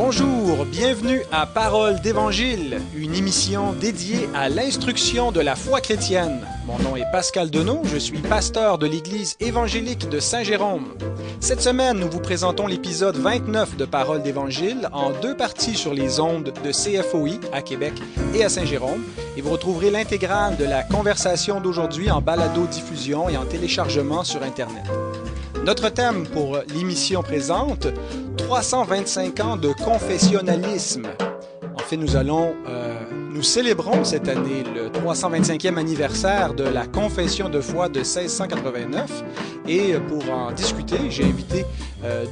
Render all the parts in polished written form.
Bonjour, bienvenue à Parole d'Évangile, une émission dédiée à l'instruction de la foi chrétienne. Mon nom est Pascal Deneau, je suis pasteur de l'Église évangélique de Saint-Jérôme. Cette semaine, nous vous présentons l'épisode 29 de Parole d'Évangile en deux parties sur les ondes de CFOI à Québec et à Saint-Jérôme. Et vous retrouverez l'intégrale de la conversation d'aujourd'hui en balado-diffusion et en téléchargement sur Internet. Notre thème pour l'émission présente, 325 ans de confessionnalisme. En fait, nous célébrons cette année le 325e anniversaire de la confession de foi de 1689. Et pour en discuter, j'ai invité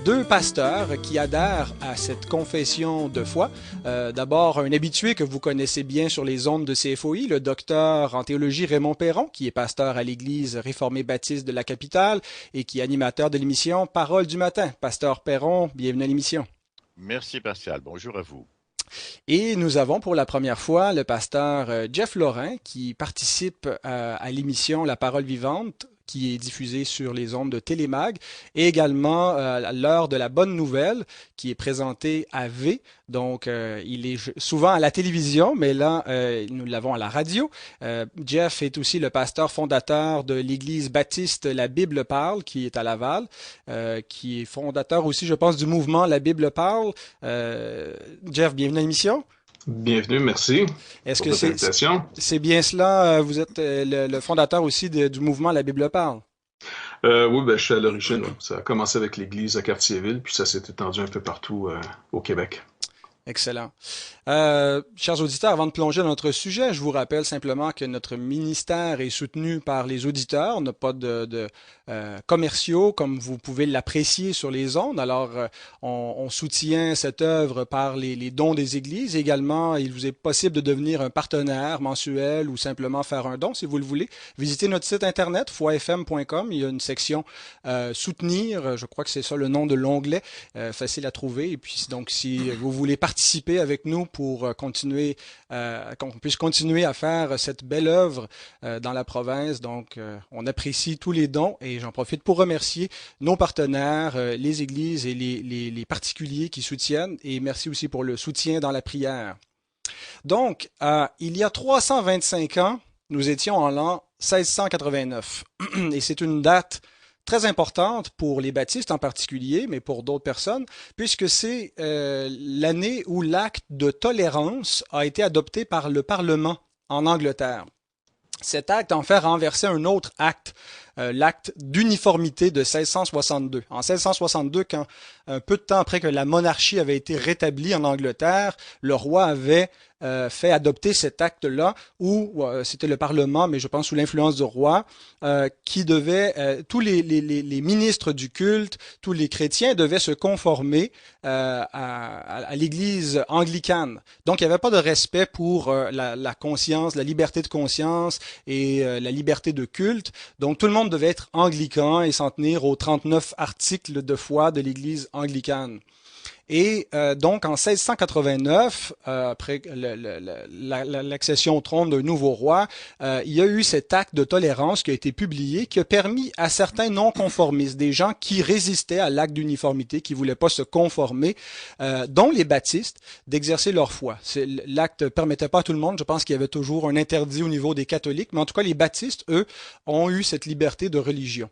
deux pasteurs qui adhèrent à cette confession de foi. D'abord, un habitué que vous connaissez bien sur les ondes de CFOI, le docteur en théologie Raymond Perron, qui est pasteur à l'Église réformée baptiste de la capitale et qui est animateur de l'émission Parole du matin. Pasteur Perron, bienvenue à l'émission. Merci Pascal, bonjour à vous. Et nous avons pour la première fois le pasteur Jeff Lorrain qui participe à l'émission La Parole vivante qui est diffusée sur les ondes de Télémag et également à l'heure de la bonne nouvelle qui est présentée à V. Donc, il est souvent à la télévision, mais là, nous l'avons à la radio. Jeff est aussi le pasteur fondateur de l'Église baptiste La Bible parle, qui est à Laval, qui est fondateur aussi, je pense, du mouvement La Bible parle. Jeff, bienvenue à l'émission. Bienvenue, merci pour cette invitation. C'est bien cela, vous êtes le fondateur aussi du mouvement La Bible parle. Oui, je suis à l'origine. Ça a commencé avec l'Église à Cartierville, puis ça s'est étendu un peu partout au Québec. Excellent. Chers auditeurs, avant de plonger dans notre sujet, je vous rappelle simplement que notre ministère est soutenu par les auditeurs. On n'a pas de commerciaux comme vous pouvez l'apprécier sur les ondes. Alors, on soutient cette œuvre par les dons des églises. Également, il vous est possible de devenir un partenaire mensuel ou simplement faire un don si vous le voulez. Visitez notre site internet, foifm.com. Il y a une section soutenir. Je crois que c'est ça le nom de l'onglet. Facile à trouver. Et puis, donc, si vous voulez participer avec nous pour continuer, qu'on puisse continuer à faire cette belle œuvre dans la province. Donc, on apprécie tous les dons et j'en profite pour remercier nos partenaires, les églises et les particuliers qui soutiennent et merci aussi pour le soutien dans la prière. Donc, il y a 325 ans, nous étions en l'an 1689 et c'est une date très importante pour les baptistes en particulier, mais pour d'autres personnes, puisque c'est l'année où l'acte de tolérance a été adopté par le Parlement en Angleterre. Cet acte en fait renverser un autre acte, l'acte d'uniformité de 1662. En 1662, quand un peu de temps après que la monarchie avait été rétablie en Angleterre, le roi avait fait adopter cet acte-là où c'était le Parlement, mais je pense sous l'influence du roi, qui devait, tous les ministres du culte, tous les chrétiens devaient se conformer à l'Église anglicane. Donc, il n'y avait pas de respect pour la conscience, la liberté de conscience et la liberté de culte. Donc, tout le monde devait être anglican et s'en tenir aux 39 articles de foi de l'Église anglicane. Et donc, en 1689, après l'accession au trône d'un nouveau roi, il y a eu cet acte de tolérance qui a été publié, qui a permis à certains non-conformistes, des gens qui résistaient à l'acte d'uniformité, qui voulaient pas se conformer, dont les baptistes, d'exercer leur foi. L'acte ne permettait pas à tout le monde, je pense qu'il y avait toujours un interdit au niveau des catholiques, mais en tout cas, les baptistes, eux, ont eu cette liberté de religion.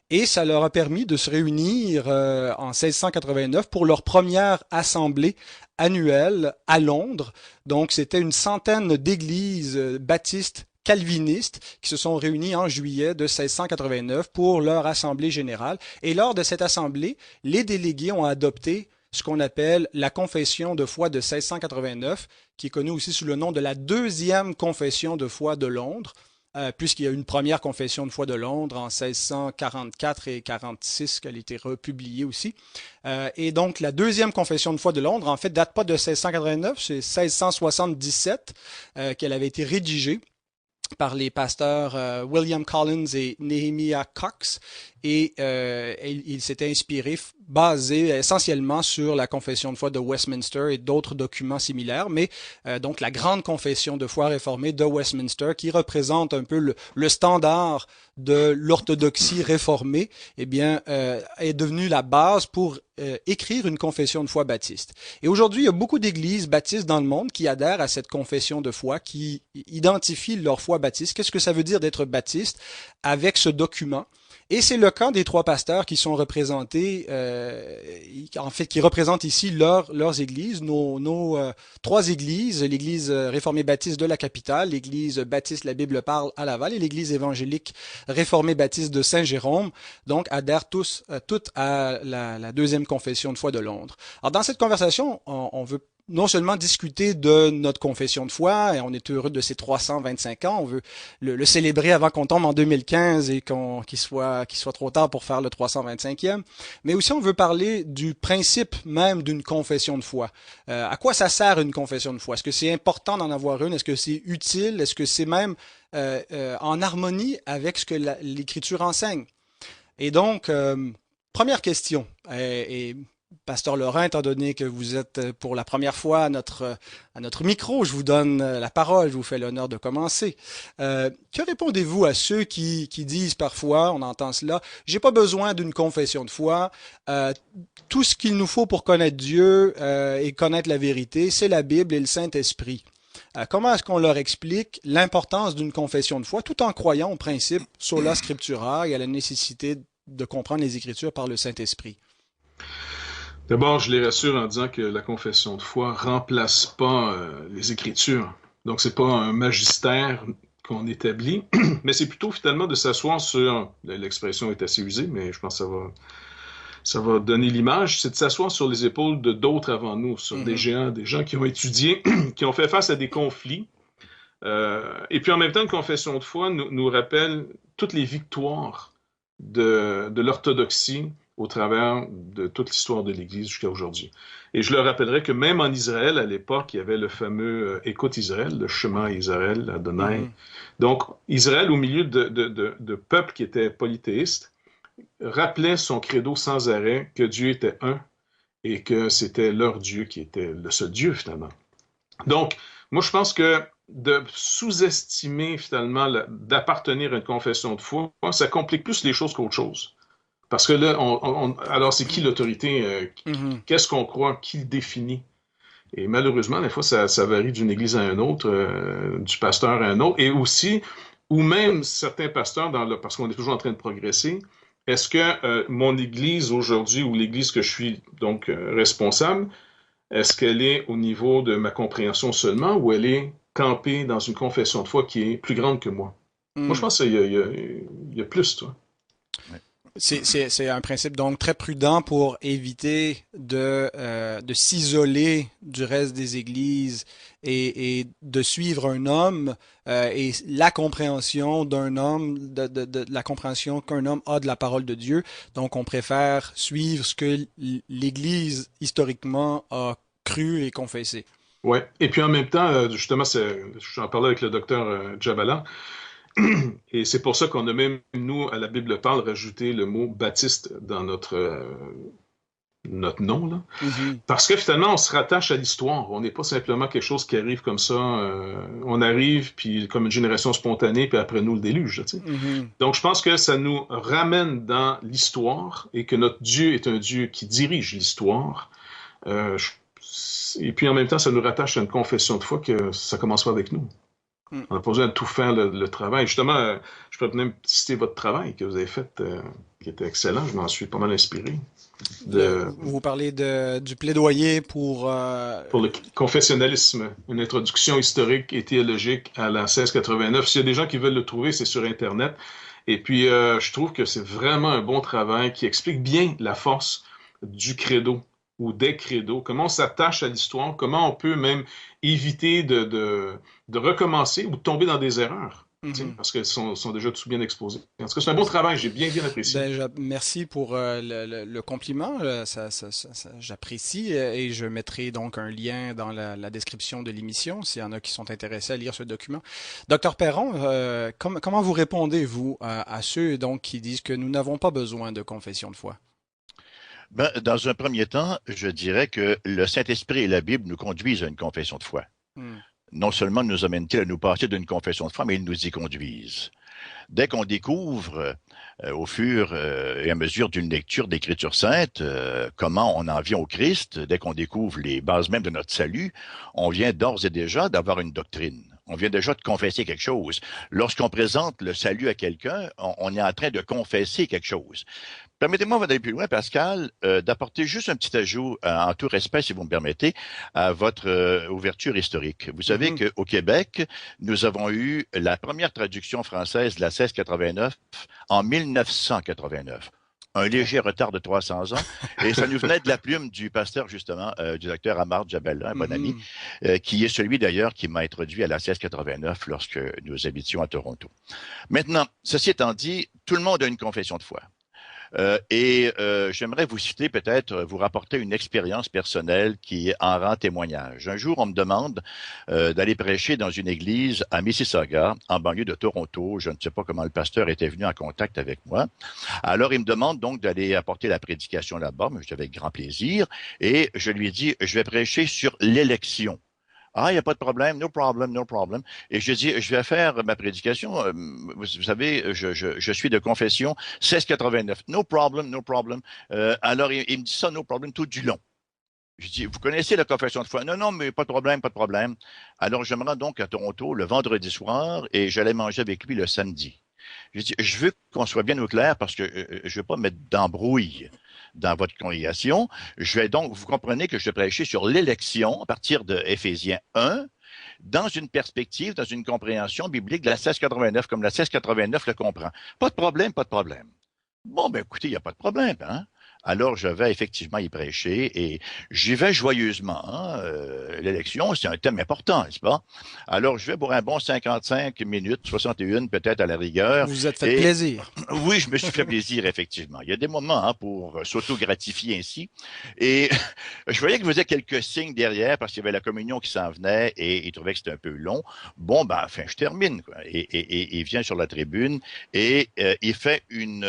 Et ça leur a permis de se réunir en 1689 pour leur première assemblée annuelle à Londres. Donc, c'était une centaine d'églises baptistes calvinistes qui se sont réunies en juillet de 1689 pour leur assemblée générale. Et lors de cette assemblée, les délégués ont adopté ce qu'on appelle la confession de foi de 1689, qui est connue aussi sous le nom de la deuxième confession de foi de Londres. Puisqu'il y a eu une première confession de foi de Londres en 1644 et 46, qu'elle a été republiée aussi. Et donc, la deuxième confession de foi de Londres, en fait, date pas de 1689, c'est 1677 qu'elle avait été rédigée par les pasteurs William Collins et Nehemiah Cox. et il s'était inspiré, basé essentiellement sur la confession de foi de Westminster et d'autres documents similaires, mais donc la grande confession de foi réformée de Westminster, qui représente un peu le standard de l'orthodoxie réformée, eh bien, est devenue la base pour écrire une confession de foi baptiste. Et aujourd'hui, il y a beaucoup d'églises baptistes dans le monde qui adhèrent à cette confession de foi, qui identifient leur foi baptiste. Qu'est-ce que ça veut dire d'être baptiste avec ce document? Et c'est le cas des trois pasteurs qui sont représentés, en fait, qui représentent ici leurs églises, nos trois églises, l'église réformée baptiste de la capitale, l'église baptiste La Bible parle à Laval et l'église évangélique réformée baptiste de Saint-Jérôme, donc adhèrent toutes à la deuxième confession de foi de Londres. Alors dans cette conversation, on veut non seulement discuter de notre confession de foi, et on est heureux de ces 325 ans, on veut le célébrer avant qu'on tombe en 2015 et qu'il soit trop tard pour faire le 325e, mais aussi on veut parler du principe même d'une confession de foi. À quoi ça sert une confession de foi? Est-ce que c'est important d'en avoir une? Est-ce que c'est utile? Est-ce que c'est même en harmonie avec ce que l'Écriture enseigne? Et donc, première question, et Pasteur Laurent, étant donné que vous êtes pour la première fois à notre micro, je vous donne la parole, je vous fais l'honneur de commencer. Que répondez-vous à ceux qui disent parfois, on entend cela, j'ai pas besoin d'une confession de foi, tout ce qu'il nous faut pour connaître Dieu et connaître la vérité, c'est la Bible et le Saint-Esprit. Comment est-ce qu'on leur explique l'importance d'une confession de foi tout en croyant au principe sola scriptura et à la nécessité de comprendre les Écritures par le Saint-Esprit? D'abord, je les rassure en disant que la confession de foi remplace pas les Écritures. Donc, c'est pas un magistère qu'on établit, mais c'est plutôt finalement de s'asseoir sur, l'expression est assez usée, mais je pense que ça va donner l'image, c'est de s'asseoir sur les épaules de d'autres avant nous, sur des géants, des gens qui ont étudié, qui ont fait face à des conflits. Et puis en même temps, une confession de foi nous rappelle toutes les victoires de l'orthodoxie au travers de toute l'histoire de l'Église jusqu'à aujourd'hui. Et je leur rappellerai que même en Israël, à l'époque, il y avait le fameux Écoute Israël, le Shema Israël, Adonai. Donc, Israël, au milieu de peuples qui étaient polythéistes, rappelait son credo sans arrêt que Dieu était un et que c'était leur Dieu qui était le seul Dieu, finalement. Donc, moi, je pense que de sous-estimer, finalement, d'appartenir à une confession de foi, ça complique plus les choses qu'autre chose. Parce que là, alors c'est qui l'autorité? Qu'est-ce qu'on croit? Qui le définit? Et malheureusement, des fois, ça varie d'une église à une autre, du pasteur à un autre, et aussi, ou même certains pasteurs, parce qu'on est toujours en train de progresser, est-ce que mon église aujourd'hui, ou l'église que je suis donc responsable, est-ce qu'elle est au niveau de ma compréhension seulement, ou elle est campée dans une confession de foi qui est plus grande que moi? Moi, je pense qu'il y a plus, toi. C'est un principe donc très prudent pour éviter de s'isoler du reste des églises et de suivre un homme et la compréhension d'un homme, de la compréhension qu'un homme a de la parole de Dieu. Donc on préfère suivre ce que l'Église historiquement a cru et confessé. Ouais. Et puis en même temps, justement, j'en parlais avec le docteur Djabala, et c'est pour ça qu'on a même, nous, à la Bible parle, rajouté le mot baptiste dans notre nom, là. Parce que finalement, on se rattache à l'histoire. On n'est pas simplement quelque chose qui arrive comme ça. On arrive, puis comme une génération spontanée, puis après nous, le déluge, tu sais. Donc, je pense que ça nous ramène dans l'histoire et que notre Dieu est un Dieu qui dirige l'histoire. Et puis en même temps, ça nous rattache à une confession de foi que ça commence pas avec nous. On n'a pas besoin de tout faire le travail. Justement, je peux même citer votre travail que vous avez fait, qui était excellent. Je m'en suis pas mal inspiré. Vous parlez du plaidoyer pour le confessionnalisme, une introduction historique et théologique à la 1689. S'il y a des gens qui veulent le trouver, c'est sur Internet. Et puis, je trouve que c'est vraiment un bon travail qui explique bien la force du credo ou des credos, comment on s'attache à l'histoire, comment on peut même éviter de recommencer ou de tomber dans des erreurs. Mhm. parce qu'elles sont déjà tout bien exposées. En tout cas, c'est un bon travail, j'ai bien apprécié. Ben, merci pour le compliment. J'apprécie et je mettrai donc un lien dans la description de l'émission s'il y en a qui sont intéressés à lire ce document. Docteur Perron, comment vous répondez-vous à ceux donc qui disent que nous n'avons pas besoin de confession de foi? Ben, dans un premier temps, je dirais que le Saint-Esprit et la Bible nous conduisent à une confession de foi. Hmm. Non seulement nous amènent-ils à nous passer d'une confession de foi, mais ils nous y conduisent. Dès qu'on découvre, au fur et à mesure d'une lecture d'Écriture sainte, comment on en vient au Christ, dès qu'on découvre les bases même de notre salut, on vient d'ores et déjà d'avoir une doctrine. On vient déjà de confesser quelque chose. Lorsqu'on présente le salut à quelqu'un, on est en train de confesser quelque chose. Permettez-moi, avant d'aller plus loin, Pascal, d'apporter juste un petit ajout, en tout respect, si vous me permettez, à votre ouverture historique. Vous savez Mhm. qu'au Québec, nous avons eu la première traduction française de la 1689 en 1989. Un Oh. léger retard de 300 ans, et ça nous venait de la plume du pasteur, justement, du docteur Amar Jabella, un bon ami, Mhm. qui est celui d'ailleurs qui m'a introduit à la 1689 lorsque nous habitions à Toronto. Maintenant, ceci étant dit, tout le monde a une confession de foi. J'aimerais vous citer peut-être, vous rapporter une expérience personnelle qui en rend témoignage. Un jour, on me demande d'aller prêcher dans une église à Mississauga, en banlieue de Toronto. Je ne sais pas comment le pasteur était venu en contact avec moi. Alors, il me demande donc d'aller apporter la prédication là-bas, mais je dis avec grand plaisir. Et je lui dis, je vais prêcher sur l'élection. Ah, il n'y a pas de problème, no problem, no problem. Et je dis, je vais faire ma prédication. Vous savez, je suis de confession 1689. No problem, no problem. Alors, il me dit ça, no problem, tout du long. Je dis, vous connaissez la confession de foi? Non, non, mais pas de problème, pas de problème. Alors, je me rends donc à Toronto le vendredi soir et j'allais manger avec lui le samedi. Je dis, je veux qu'on soit bien au clair parce que je ne veux pas mettre d'embrouille dans votre congrégation. Je vais donc, vous comprenez que je vais prêcher sur l'élection à partir de Éphésiens 1 dans une perspective, dans une compréhension biblique de la 1689, comme la 1689 le comprend. Pas de problème, pas de problème. Bon, ben écoutez, il n'y a pas de problème, hein? Alors, je vais effectivement y prêcher et j'y vais joyeusement, hein. L'élection, c'est un thème important, n'est-ce pas? Alors, je vais pour un bon 55 minutes, 61 peut-être à la rigueur. Vous vous êtes fait Et plaisir. oui, je me suis fait plaisir, effectivement. Il y a des moments hein, pour s'auto-gratifier ainsi. Et je voyais qu'il faisait quelques signes derrière parce qu'il y avait la communion qui s'en venait et il trouvait que c'était un peu long. Bon, ben, enfin, je termine. Quoi. Il vient sur la tribune et il fait une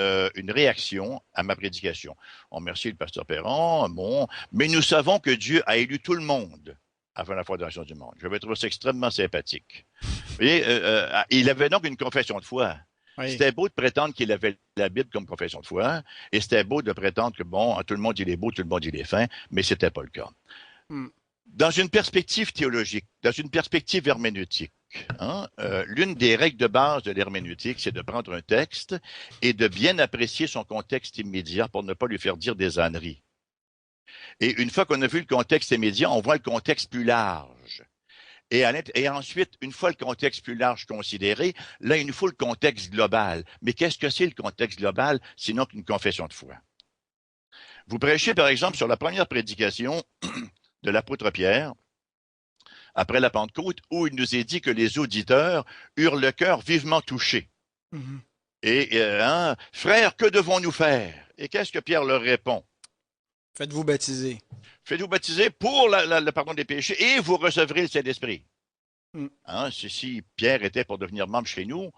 réaction à ma prédication. On remercie le pasteur Perron. Bon, mais nous savons que Dieu a élu tout le monde avant la fondation du monde. Je vais trouver ça extrêmement sympathique. Et il avait donc une confession de foi. Oui. C'était beau de prétendre qu'il avait la Bible comme confession de foi, et c'était beau de prétendre que, bon, tout le monde il est beau, tout le monde il est fin, mais c'était pas le cas. Hmm. Dans une perspective théologique, dans une perspective herméneutique, hein, l'une des règles de base de l'herméneutique, c'est de prendre un texte et de bien apprécier son contexte immédiat pour ne pas lui faire dire des âneries. Et une fois qu'on a vu le contexte immédiat, on voit le contexte plus large. Et ensuite, une fois le contexte plus large considéré, là, il nous faut le contexte global. Mais qu'est-ce que c'est le contexte global, sinon qu'une confession de foi? Vous prêchez, par exemple, sur la première prédication de l'apôtre Pierre, après la Pentecôte, où il nous est dit que les auditeurs eurent le cœur vivement touché. Mhm. Et, hein, frères, que devons-nous faire? Et qu'est-ce que Pierre leur répond? Faites-vous baptiser. Faites-vous baptiser pour le pardon des péchés et vous recevrez le Saint-Esprit. Hmm. Hein, si Pierre était pour devenir membre chez nous,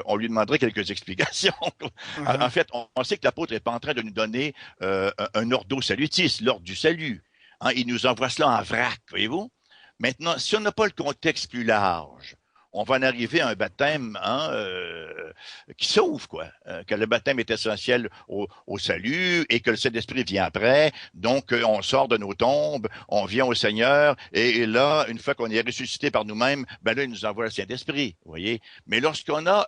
on lui demanderait quelques explications. En Uh-huh. fait, on sait que l'apôtre n'est pas en train de nous donner un ordo salutis, l'ordre du salut. Hein, il nous envoie cela en vrac, voyez-vous? Maintenant, si on n'a pas le contexte plus large, on va en arriver à un baptême hein, qui sauve, quoi. Que le baptême est essentiel au salut et que le Saint-Esprit vient après. Donc, on sort de nos tombes, on vient au Seigneur et là, une fois qu'on est ressuscité par nous-mêmes, ben là, il nous envoie le Saint-Esprit, vous voyez. Mais lorsqu'on a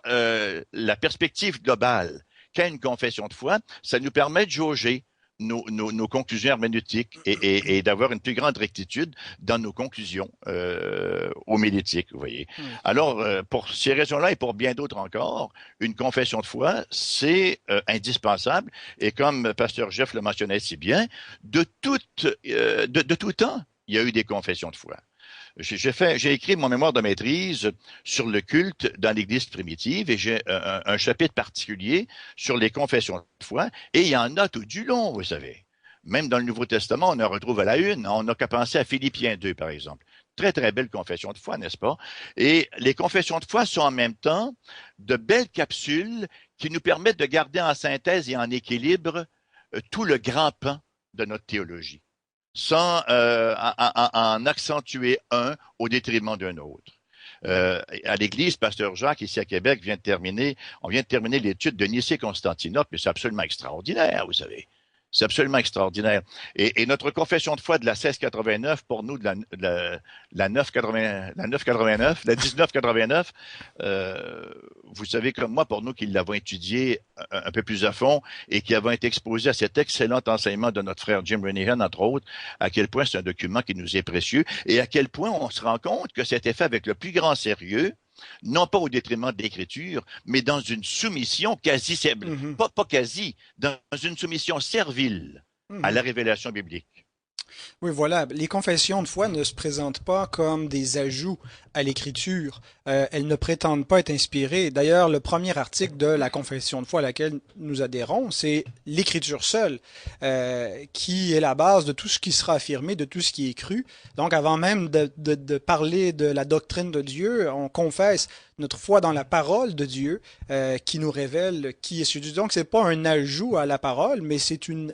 la perspective globale qu'a une confession de foi, ça nous permet de jauger nos conclusions herméneutiques et d'avoir une plus grande rectitude dans nos conclusions homilétiques, vous voyez. Oui. Alors, pour ces raisons-là et pour bien d'autres encore, une confession de foi, c'est indispensable. Et comme Pasteur Jeff le mentionnait si bien, de tout temps, il y a eu des confessions de foi. J'ai écrit mon mémoire de maîtrise sur le culte dans l'Église primitive et j'ai un chapitre particulier sur les confessions de foi et il y en a tout du long, vous savez. Même dans le Nouveau Testament, on en retrouve à la une. On n'a qu'à penser à Philippiens 2, par exemple. Très, très belle confession de foi, n'est-ce pas? Et les confessions de foi sont en même temps de belles capsules qui nous permettent de garder en synthèse et en équilibre tout le grand pan de notre théologie, sans en accentuer un au détriment d'un autre. À l'Église, Pasteur Jacques, ici à Québec, on vient de terminer l'étude de Nicée-Constantinople, et c'est absolument extraordinaire, vous savez. C'est absolument extraordinaire. Et notre confession de foi de la 1689, pour nous, de la 989, la 1989, vous savez comme moi, pour nous qui l'avons étudié un peu plus à fond et qui avons été exposés à cet excellent enseignement de notre frère Jim Renihan, entre autres, à quel point c'est un document qui nous est précieux et à quel point on se rend compte que c'était fait avec le plus grand sérieux, non pas au détriment de l'écriture, mais dans une soumission quasi, Mhm. pas quasi, dans une soumission servile à Mhm. la révélation biblique. Oui, voilà. Les confessions de foi ne se présentent pas comme des ajouts à l'écriture. Elles ne prétendent pas être inspirées. D'ailleurs, le premier article de la confession de foi à laquelle nous adhérons, c'est l'écriture seule, qui est la base de tout ce qui sera affirmé, de tout ce qui est cru. Donc, avant même de parler de la doctrine de Dieu, on confesse notre foi dans la parole de Dieu, qui nous révèle qui est celui de Dieu. Donc, c'est pas un ajout à la parole, mais c'est une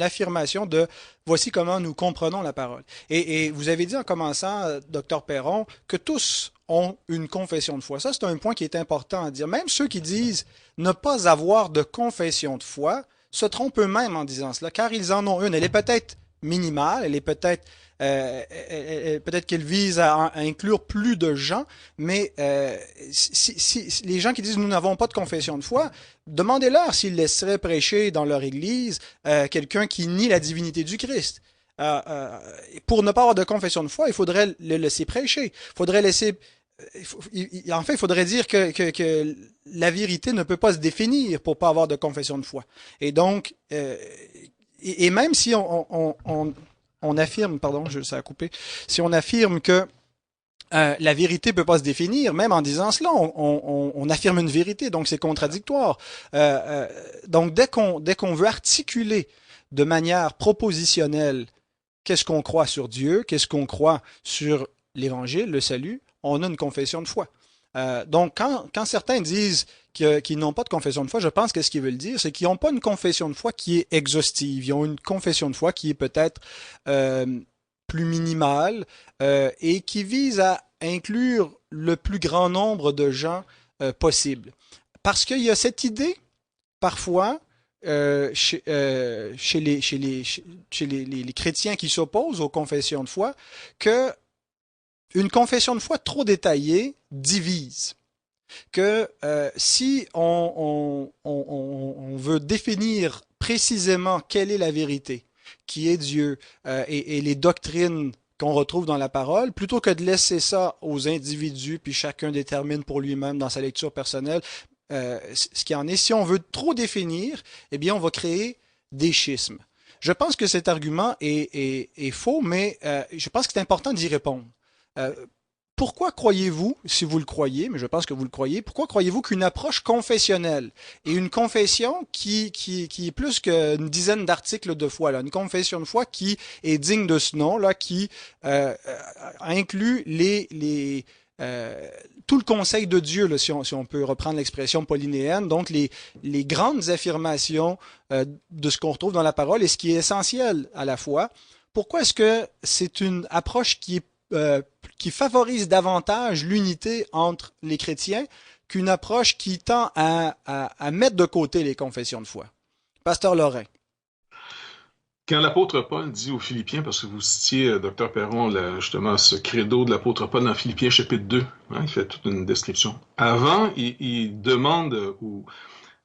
affirmation de voici comment nous comprenons la parole. Et vous avez dit en commençant, Docteur Perron, que tous ont une confession de foi. Ça, c'est un point qui est important à dire. Même ceux qui disent ne pas avoir de confession de foi se trompent eux-mêmes en disant cela, car ils en ont une. Elle est peut-être minimale, elle est peut-être qu'elle vise à inclure plus de gens, mais si les gens qui disent nous n'avons pas de confession de foi, demandez-leur s'ils laisseraient prêcher dans leur église quelqu'un qui nie la divinité du Christ. Pour ne pas avoir de confession de foi, il faudrait le laisser prêcher. Il faudrait laisser en fait, il faudrait dire que la vérité ne peut pas se définir pour pas avoir de confession de foi. Et donc, et même si on affirme, pardon, ça a coupé, si on affirme que la vérité peut pas se définir, même en disant cela, on affirme une vérité, donc c'est contradictoire. Donc dès qu'on veut articuler de manière propositionnelle qu'est-ce qu'on croit sur Dieu, qu'est-ce qu'on croit sur l'Évangile, le salut, on a une confession de foi. Donc, quand certains disent qu'ils n'ont pas de confession de foi, je pense que ce qu'ils veulent dire, c'est qu'ils n'ont pas une confession de foi qui est exhaustive. Ils ont une confession de foi qui est peut-être plus minimale et qui vise à inclure le plus grand nombre de gens possible. Parce qu'il y a cette idée, parfois, chez les chrétiens qui s'opposent aux confessions de foi, que une confession de foi trop détaillée divise. Que si on veut définir précisément quelle est la vérité, qui est Dieu, et les doctrines qu'on retrouve dans la parole, plutôt que de laisser ça aux individus, puis chacun détermine pour lui-même dans sa lecture personnelle, ce qui en est, si on veut trop définir, eh bien, on va créer des schismes. Je pense que cet argument est faux, mais je pense que c'est important d'y répondre. Euh, Pourquoi croyez-vous, si vous le croyez, mais je pense que vous le croyez, pourquoi croyez-vous qu'une approche confessionnelle et une confession qui est plus qu'une dizaine d'articles de foi, là, une confession de foi qui est digne de ce nom, là, qui inclut tout le conseil de Dieu, là, si on peut reprendre l'expression polynéenne, donc les grandes affirmations de ce qu'on retrouve dans la parole et ce qui est essentiel à la foi, pourquoi est-ce que c'est une approche qui favorise davantage l'unité entre les chrétiens qu'une approche qui tend à mettre de côté les confessions de foi? Pasteur Lorrain. Quand l'apôtre Paul dit aux Philippiens, parce que vous citiez, Dr Perron, justement ce credo de l'apôtre Paul dans Philippiens chapitre 2, hein, il fait toute une description. Avant, il demande, ou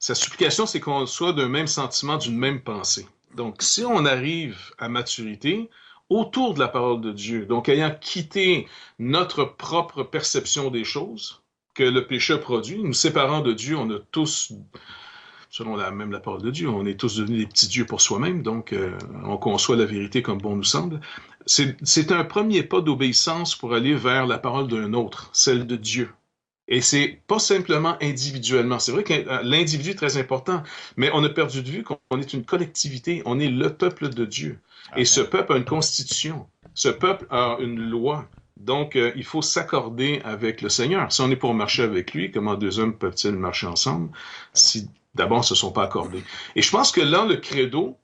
sa supplication, c'est qu'on soit d'un même sentiment, d'une même pensée. Donc, si on arrive à maturité, autour de la parole de Dieu, donc ayant quitté notre propre perception des choses que le péché a produit, nous séparant de Dieu, on a tous selon même la parole de Dieu. On est tous devenus des petits dieux pour soi-même, donc on conçoit la vérité comme bon nous semble. C'est un premier pas d'obéissance pour aller vers la parole d'un autre, celle de Dieu. Et c'est pas simplement individuellement. C'est vrai que l'individu est très important, mais on a perdu de vue qu'on est une collectivité, on est le peuple de Dieu. Et ce peuple a une constitution, ce peuple a une loi. Donc, il faut s'accorder avec le Seigneur. Si on est pour marcher avec lui, comment deux hommes peuvent-ils marcher ensemble si d'abord ne se sont pas accordés? Et je pense que là, le credo,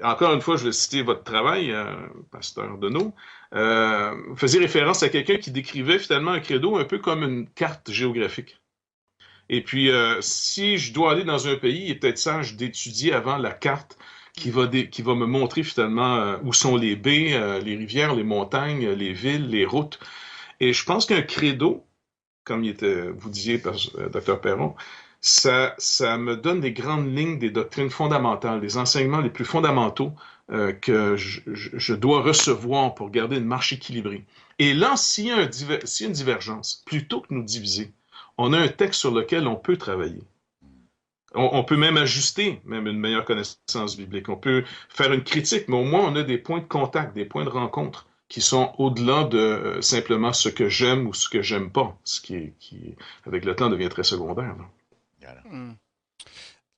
encore une fois, je vais citer votre travail, pasteur Deneau, faisait référence à quelqu'un qui décrivait finalement un credo un peu comme une carte géographique. Et puis, si je dois aller dans un pays, il est peut-être sage d'étudier avant la carte qui va me montrer finalement où sont les baies, les rivières, les montagnes, les villes, les routes. Et je pense qu'un credo, comme vous disiez, Dr. Perron, ça me donne des grandes lignes des doctrines fondamentales, des enseignements les plus fondamentaux que je dois recevoir pour garder une marche équilibrée. Et là, s'il y a une divergence, plutôt que nous diviser, on a un texte sur lequel on peut travailler. On peut même ajuster même une meilleure connaissance biblique. On peut faire une critique, mais au moins on a des points de contact, des points de rencontre qui sont au-delà de simplement ce que j'aime ou ce que j'aime pas, ce qui avec le temps devient très secondaire.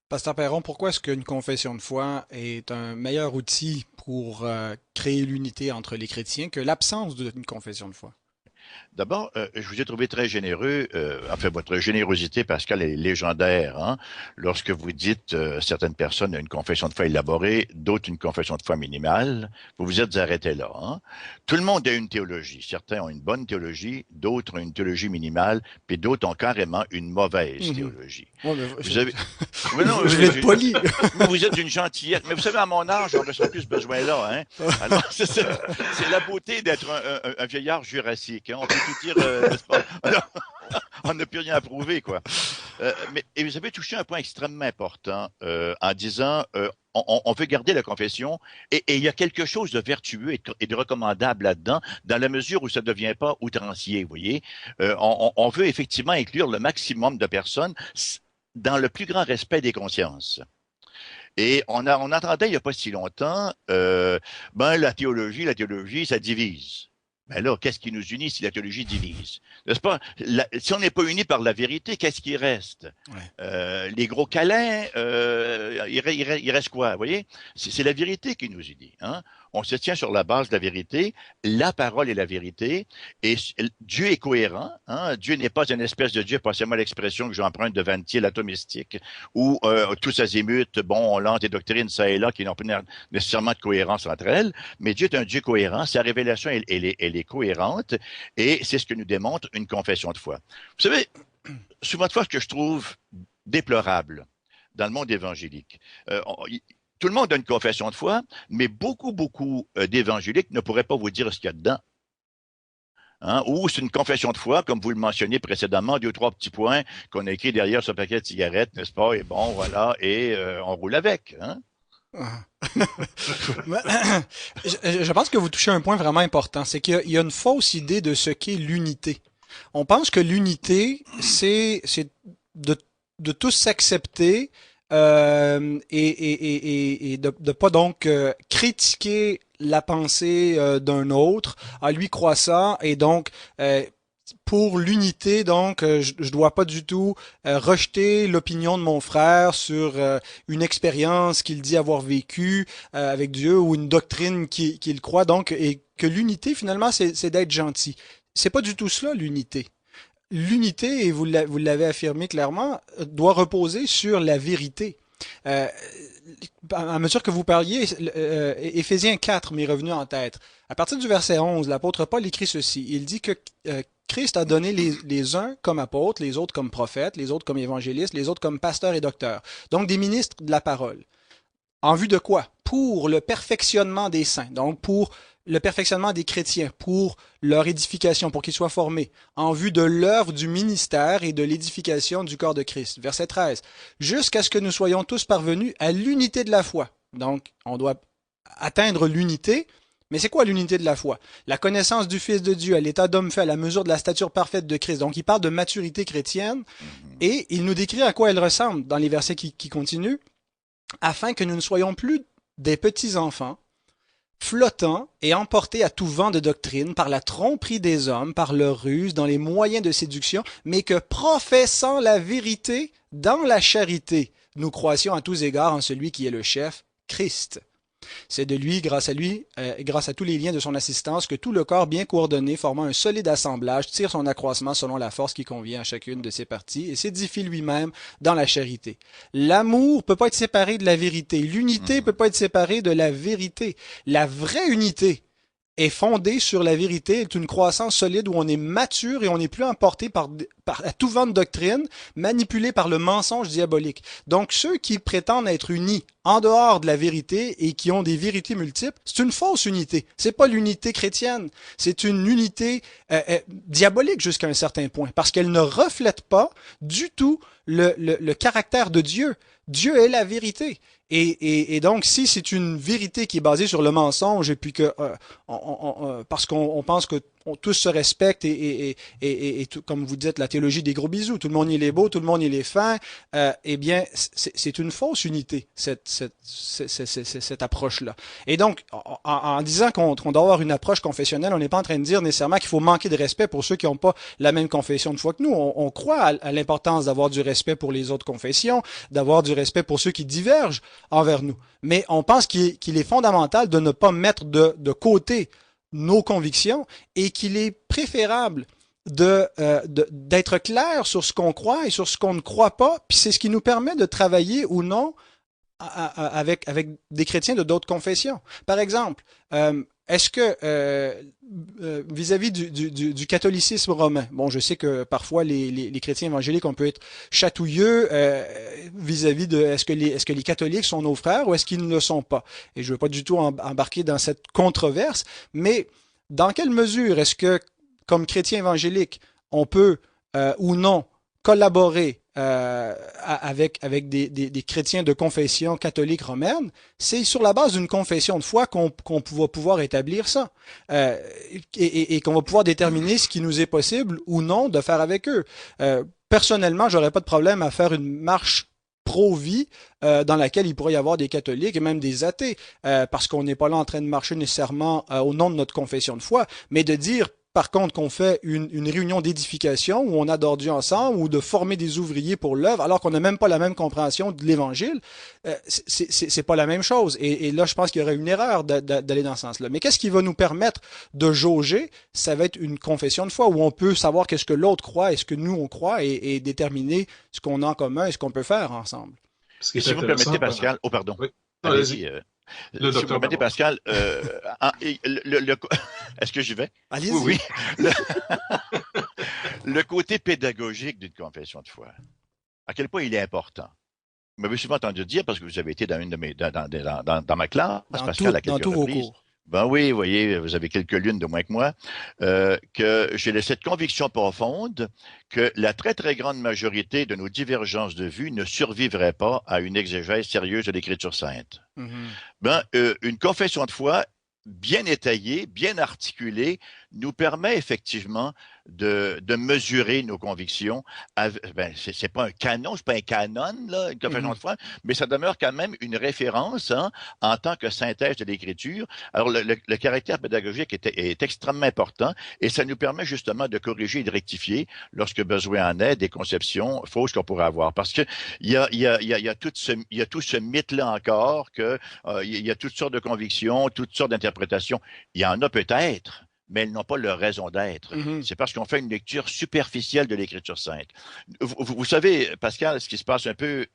Pasteur Perron, pourquoi est-ce qu'une confession de foi est un meilleur outil pour créer l'unité entre les chrétiens que l'absence d'une confession de foi? D'abord, je vous ai trouvé très généreux. Enfin, votre générosité, Pascal, est légendaire. Hein? Lorsque vous dites certaines personnes ont une confession de foi élaborée, d'autres une confession de foi minimale, vous vous êtes arrêté là. Hein? Tout le monde a une théologie. Certains ont une bonne théologie, d'autres ont une théologie minimale, puis d'autres ont carrément une mauvaise théologie. Ouais, mais vous avez... Mais non, je vais être poli. Vous êtes une gentillette. Mais vous savez, à mon âge, on ressent plus ce besoin-là. Hein? Alors, c'est la beauté d'être un vieillard jurassique. Hein? On peut tout dire, n'est-ce pas? On n'a plus rien à prouver, quoi. Et vous avez touché un point extrêmement important en disant on veut garder la confession et il y a quelque chose de vertueux et de recommandable là-dedans, dans la mesure où ça ne devient pas outrancier, vous voyez. On veut effectivement inclure le maximum de personnes dans le plus grand respect des consciences. Et on entendait il n'y a pas si longtemps, la théologie, ça divise. Ben là, qu'est-ce qui nous unit si la théologie divise? N'est-ce pas? Si on n'est pas unis par la vérité, qu'est-ce qui reste? Ouais. Les gros câlins, il reste quoi? Vous voyez? C'est la vérité qui nous unit. Hein? On se tient sur la base de la vérité. La parole est la vérité. Et Dieu est cohérent. Hein? Dieu n'est pas une espèce de Dieu, passez-moi l'expression que j'emprunte de Van Til, atomistique, où tous azimuts, on lance des doctrines ça et là qui n'ont pas nécessairement de cohérence entre elles. Mais Dieu est un Dieu cohérent. Sa révélation, elle est cohérente. Et c'est ce que nous démontre une confession de foi. Vous savez, souvent de fois, ce que je trouve déplorable dans le monde évangélique, tout le monde a une confession de foi, mais beaucoup d'évangéliques ne pourraient pas vous dire ce qu'il y a dedans. Hein? Ou c'est une confession de foi, comme vous le mentionniez précédemment, 2 ou 3 petits points qu'on a écrit derrière ce paquet de cigarettes, n'est-ce pas? Et bon, voilà, et on roule avec. Hein? Je pense que vous touchez un point vraiment important, c'est qu'il y a une fausse idée de ce qu'est l'unité. On pense que l'unité, c'est de tous s'accepter et de pas donc critiquer la pensée d'un autre, à lui croissant, et donc pour l'unité, donc, je dois pas du tout rejeter l'opinion de mon frère sur une expérience qu'il dit avoir vécue avec Dieu ou une doctrine qu'il croit. Donc, et que l'unité, finalement, c'est d'être gentil. C'est pas du tout cela, l'unité. L'unité, et vous l'avez affirmé clairement, doit reposer sur la vérité. À mesure que vous parliez, Éphésiens 4 m'est revenu en tête. À partir du verset 11, l'apôtre Paul écrit ceci. Il dit que Christ a donné les uns comme apôtres, les autres comme prophètes, les autres comme évangélistes, les autres comme pasteurs et docteurs. Donc des ministres de la parole. En vue de quoi? Pour le perfectionnement des saints. Donc pour le perfectionnement des chrétiens, pour leur édification, pour qu'ils soient formés, en vue de l'œuvre du ministère et de l'édification du corps de Christ. Verset 13. Jusqu'à ce que nous soyons tous parvenus à l'unité de la foi. Donc, on doit atteindre l'unité. Mais c'est quoi l'unité de la foi? La connaissance du Fils de Dieu, à l'état d'homme fait, à la mesure de la stature parfaite de Christ. Donc, il parle de maturité chrétienne. Et il nous décrit à quoi elle ressemble dans les versets qui continuent, afin que nous ne soyons plus des petits enfants, flottant et emportés à tout vent de doctrine par la tromperie des hommes, par leur ruse, dans les moyens de séduction, mais que professant la vérité dans la charité, nous croissions à tous égards en celui qui est le chef, Christ. C'est de lui, grâce à tous les liens de son assistance, que tout le corps bien coordonné, formant un solide assemblage, tire son accroissement selon la force qui convient à chacune de ses parties et s'édifie lui-même dans la charité. L'amour peut pas être séparé de la vérité. L'unité peut pas être séparée de la vérité. La vraie unité est fondée sur la vérité, est une croissance solide où on est mature et on n'est plus emporté à tout vent de doctrine, manipulé par le mensonge diabolique. Donc ceux qui prétendent être unis en dehors de la vérité et qui ont des vérités multiples, c'est une fausse unité. C'est pas l'unité chrétienne, c'est une unité diabolique jusqu'à un certain point, parce qu'elle ne reflète pas du tout le caractère de Dieu. Dieu est la vérité. Et donc, si c'est une vérité qui est basée sur le mensonge, et puis que parce qu'on pense que tous se respectent et tout, comme vous dites, la théologie des gros bisous, tout le monde il est beau, tout le monde il est fin, eh bien, c'est une fausse unité, cette approche-là. Et donc, en disant qu'on doit avoir une approche confessionnelle, on n'est pas en train de dire nécessairement qu'il faut manquer de respect pour ceux qui n'ont pas la même confession de foi que nous. On croit à l'importance d'avoir du respect pour les autres confessions, d'avoir du respect pour ceux qui divergent envers nous. Mais on pense qu'il est fondamental de ne pas mettre de côté nos convictions et qu'il est préférable d'être clair sur ce qu'on croit et sur ce qu'on ne croit pas, puis c'est ce qui nous permet de travailler ou non avec des chrétiens de d'autres confessions. Par exemple, est-ce que vis-à-vis du catholicisme romain, bon, je sais que parfois les chrétiens évangéliques, on peut être chatouilleux vis-à-vis de est-ce que les catholiques sont nos frères ou est-ce qu'ils ne le sont pas? Et je ne veux pas du tout embarquer dans cette controverse, mais dans quelle mesure est-ce que, comme chrétien évangélique, on peut ou non collaborer avec des chrétiens de confession catholique romaine, c'est sur la base d'une confession de foi qu'on va pouvoir établir ça et qu'on va pouvoir déterminer ce qui nous est possible ou non de faire avec eux. Personnellement, j'aurais pas de problème à faire une marche pro-vie dans laquelle il pourrait y avoir des catholiques et même des athées, parce qu'on n'est pas là en train de marcher nécessairement au nom de notre confession de foi, mais de dire par contre qu'on fait une réunion d'édification où on adore Dieu ensemble ou de former des ouvriers pour l'œuvre alors qu'on n'a même pas la même compréhension de l'Évangile, c'est pas la même chose. Et là, je pense qu'il y aurait une erreur d'aller dans ce sens-là. Mais qu'est-ce qui va nous permettre de jauger? Ça va être une confession de foi où on peut savoir qu'est-ce que l'autre croit et ce que nous on croit et déterminer ce qu'on a en commun et ce qu'on peut faire ensemble. Si vous me permettez, Pascal, oh pardon. Oui. Allez-y. Si vous me permettez, Pascal, est-ce que j'y vais? Allez-y. Oui, oui. Le côté pédagogique d'une confession de foi, à quel point il est important. Vous m'avez souvent entendu dire, parce que vous avez été dans ma classe, Pascal, à quelques dans tous vos reprises. cours. Ben oui, vous voyez, vous avez quelques lunes de moins que moi, que j'ai cette conviction profonde que la très, très grande majorité de nos divergences de vues ne survivraient pas à une exégèse sérieuse de l'Écriture sainte. Mm-hmm. Une confession de foi bien étayée, bien articulée, nous permet effectivement de mesurer nos convictions. C'est pas un canon, c'est pas un canon, là, une confession de foi, mais ça demeure quand même une référence en tant que synthèse de l'Écriture. Alors, le caractère pédagogique est extrêmement important et ça nous permet justement de corriger et de rectifier lorsque besoin en est des conceptions fausses qu'on pourrait avoir. Parce que il y a tout ce mythe-là encore que il y a toutes sortes de convictions, toutes sortes d'interprétations. Il y en a peut-être, mais elles n'ont pas leur raison d'être. Mm-hmm. C'est parce qu'on fait une lecture superficielle de l'Écriture sainte. Vous savez, Pascal, ce qui se passe un peu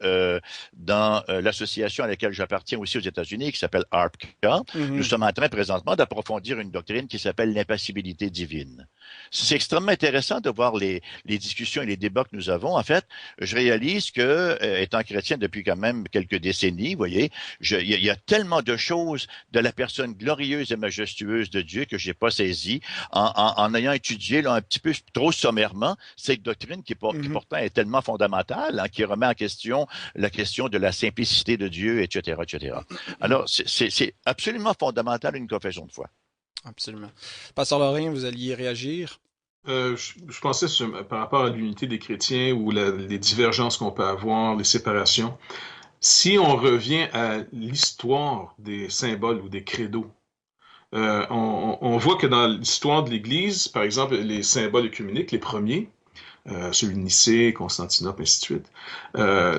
dans l'association à laquelle j'appartiens aussi aux États-Unis, qui s'appelle ARPCA, mm-hmm. Nous sommes en train présentement d'approfondir une doctrine qui s'appelle l'impassibilité divine. C'est extrêmement intéressant de voir les discussions et les débats que nous avons. En fait, je réalise que, étant chrétien depuis quand même quelques décennies, vous voyez, il y a tellement de choses de la personne glorieuse et majestueuse de Dieu que j'ai pas saisi en ayant étudié là, un petit peu trop sommairement cette doctrine qui pourtant est tellement fondamentale, qui remet en question la question de la simplicité de Dieu, etc., etc. Alors, c'est absolument fondamental une confession de foi. Absolument. Pasteur Lorrain, vous alliez réagir? Je pensais par rapport à l'unité des chrétiens ou les divergences qu'on peut avoir, les séparations. Si on revient à l'histoire des symboles ou des credos, on voit que dans l'histoire de l'Église, par exemple, les symboles œcuméniques, les premiers, celui de Nicée, Constantinople, ainsi de suite,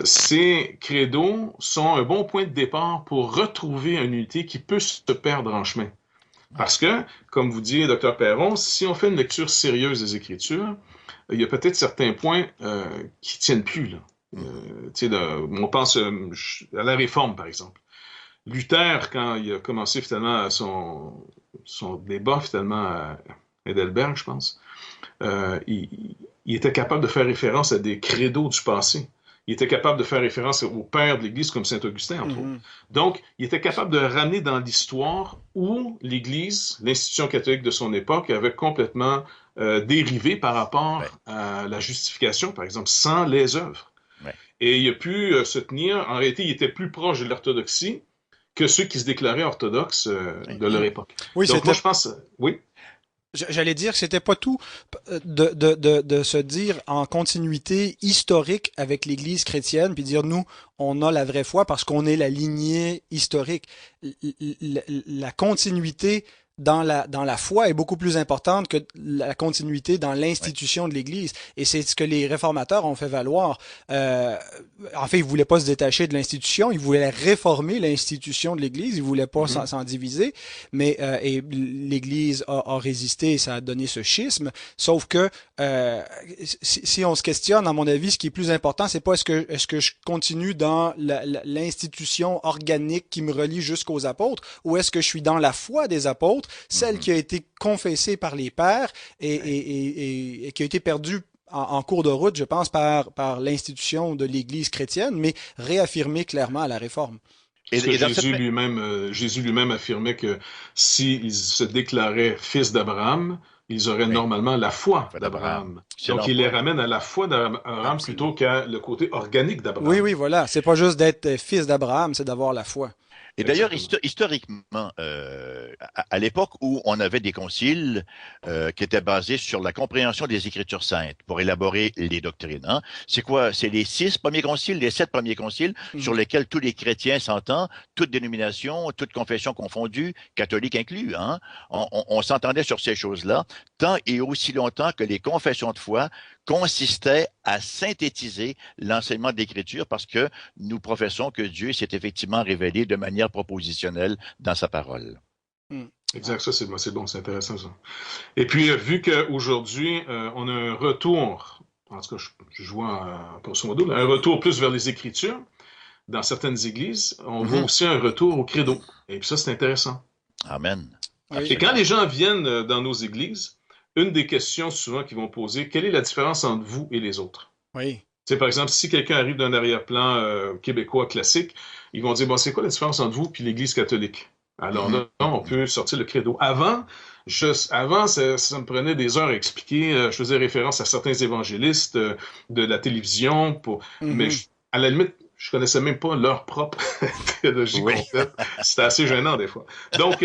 ces credos sont un bon point de départ pour retrouver une unité qui peut se perdre en chemin. Parce que, comme vous dit Dr Perron, si on fait une lecture sérieuse des Écritures, il y a peut-être certains points qui tiennent plus, là. On pense à la Réforme, par exemple. Luther, quand il a commencé finalement son débat finalement à Heidelberg, je pense, il était capable de faire référence à des credos du passé. Il était capable de faire référence aux pères de l'Église comme Saint-Augustin, entre autres. Donc, il était capable de ramener dans l'histoire où l'Église, l'institution catholique de son époque, avait complètement dérivé par rapport à la justification, par exemple, sans les œuvres. Ouais. Et il a pu se tenir, en réalité, il était plus proche de l'orthodoxie que ceux qui se déclaraient orthodoxes de leur époque. Oui, donc, moi, je pense... Oui? J'allais dire que c'était pas tout de se dire en continuité historique avec l'Église chrétienne, puis dire nous, on a la vraie foi parce qu'on est la lignée historique. La continuité dans la foi est beaucoup plus importante que la continuité dans l'institution de l'Église. Et c'est ce que les réformateurs ont fait valoir. En fait, ils voulaient pas se détacher de l'institution, ils voulaient réformer l'institution de l'Église, ils voulaient pas s'en diviser, mais et l'Église a résisté et ça a donné ce schisme. Sauf que si on se questionne, à mon avis, ce qui est plus important, c'est pas est-ce que je continue dans l'institution organique qui me relie jusqu'aux apôtres, ou est-ce que je suis dans la foi des apôtres, celle qui a été confessée par les pères et qui a été perdue en cours de route, je pense, par l'institution de l'Église chrétienne, mais réaffirmée clairement à la Réforme. Parce que Jésus lui-même affirmait que s'ils se déclaraient fils d'Abraham, ils auraient normalement la foi d'Abraham. Donc, il les ramène à la foi d'Abraham plutôt qu'à le côté organique d'Abraham. Oui, oui, voilà. C'est pas juste d'être fils d'Abraham, c'est d'avoir la foi. Et d'ailleurs, historiquement, à l'époque où on avait des conciles qui étaient basés sur la compréhension des Écritures saintes pour élaborer les doctrines, hein, c'est quoi? C'est les 6 premiers conciles, les 7 premiers conciles sur lesquels tous les chrétiens s'entendent, toutes dénominations, toutes confessions confondues, catholiques inclus. Hein, on s'entendait sur ces choses-là, tant et aussi longtemps que les confessions de foi consistait à synthétiser l'enseignement de l'Écriture parce que nous professons que Dieu s'est effectivement révélé de manière propositionnelle dans sa parole. Exact, ça c'est bon, c'est intéressant ça. Et puis, vu qu'aujourd'hui, on a un retour, en tout cas, je vois grosso modo, un retour plus vers les Écritures, dans certaines églises, on voit aussi un retour au credo. Et puis ça, c'est intéressant. Amen. Et quand les gens viennent dans nos églises, une des questions souvent qu'ils vont poser, quelle est la différence entre vous et les autres? Oui. Tu sais, par exemple, si quelqu'un arrive d'un arrière-plan québécois classique, ils vont dire, bon, c'est quoi la différence entre vous et l'Église catholique? Alors là, on peut sortir le credo. Avant, ça me prenait des heures à expliquer. Je faisais référence à certains évangélistes de la télévision, mais à la limite, je connaissais même pas leur propre théologie complète. C'était assez gênant des fois. Donc,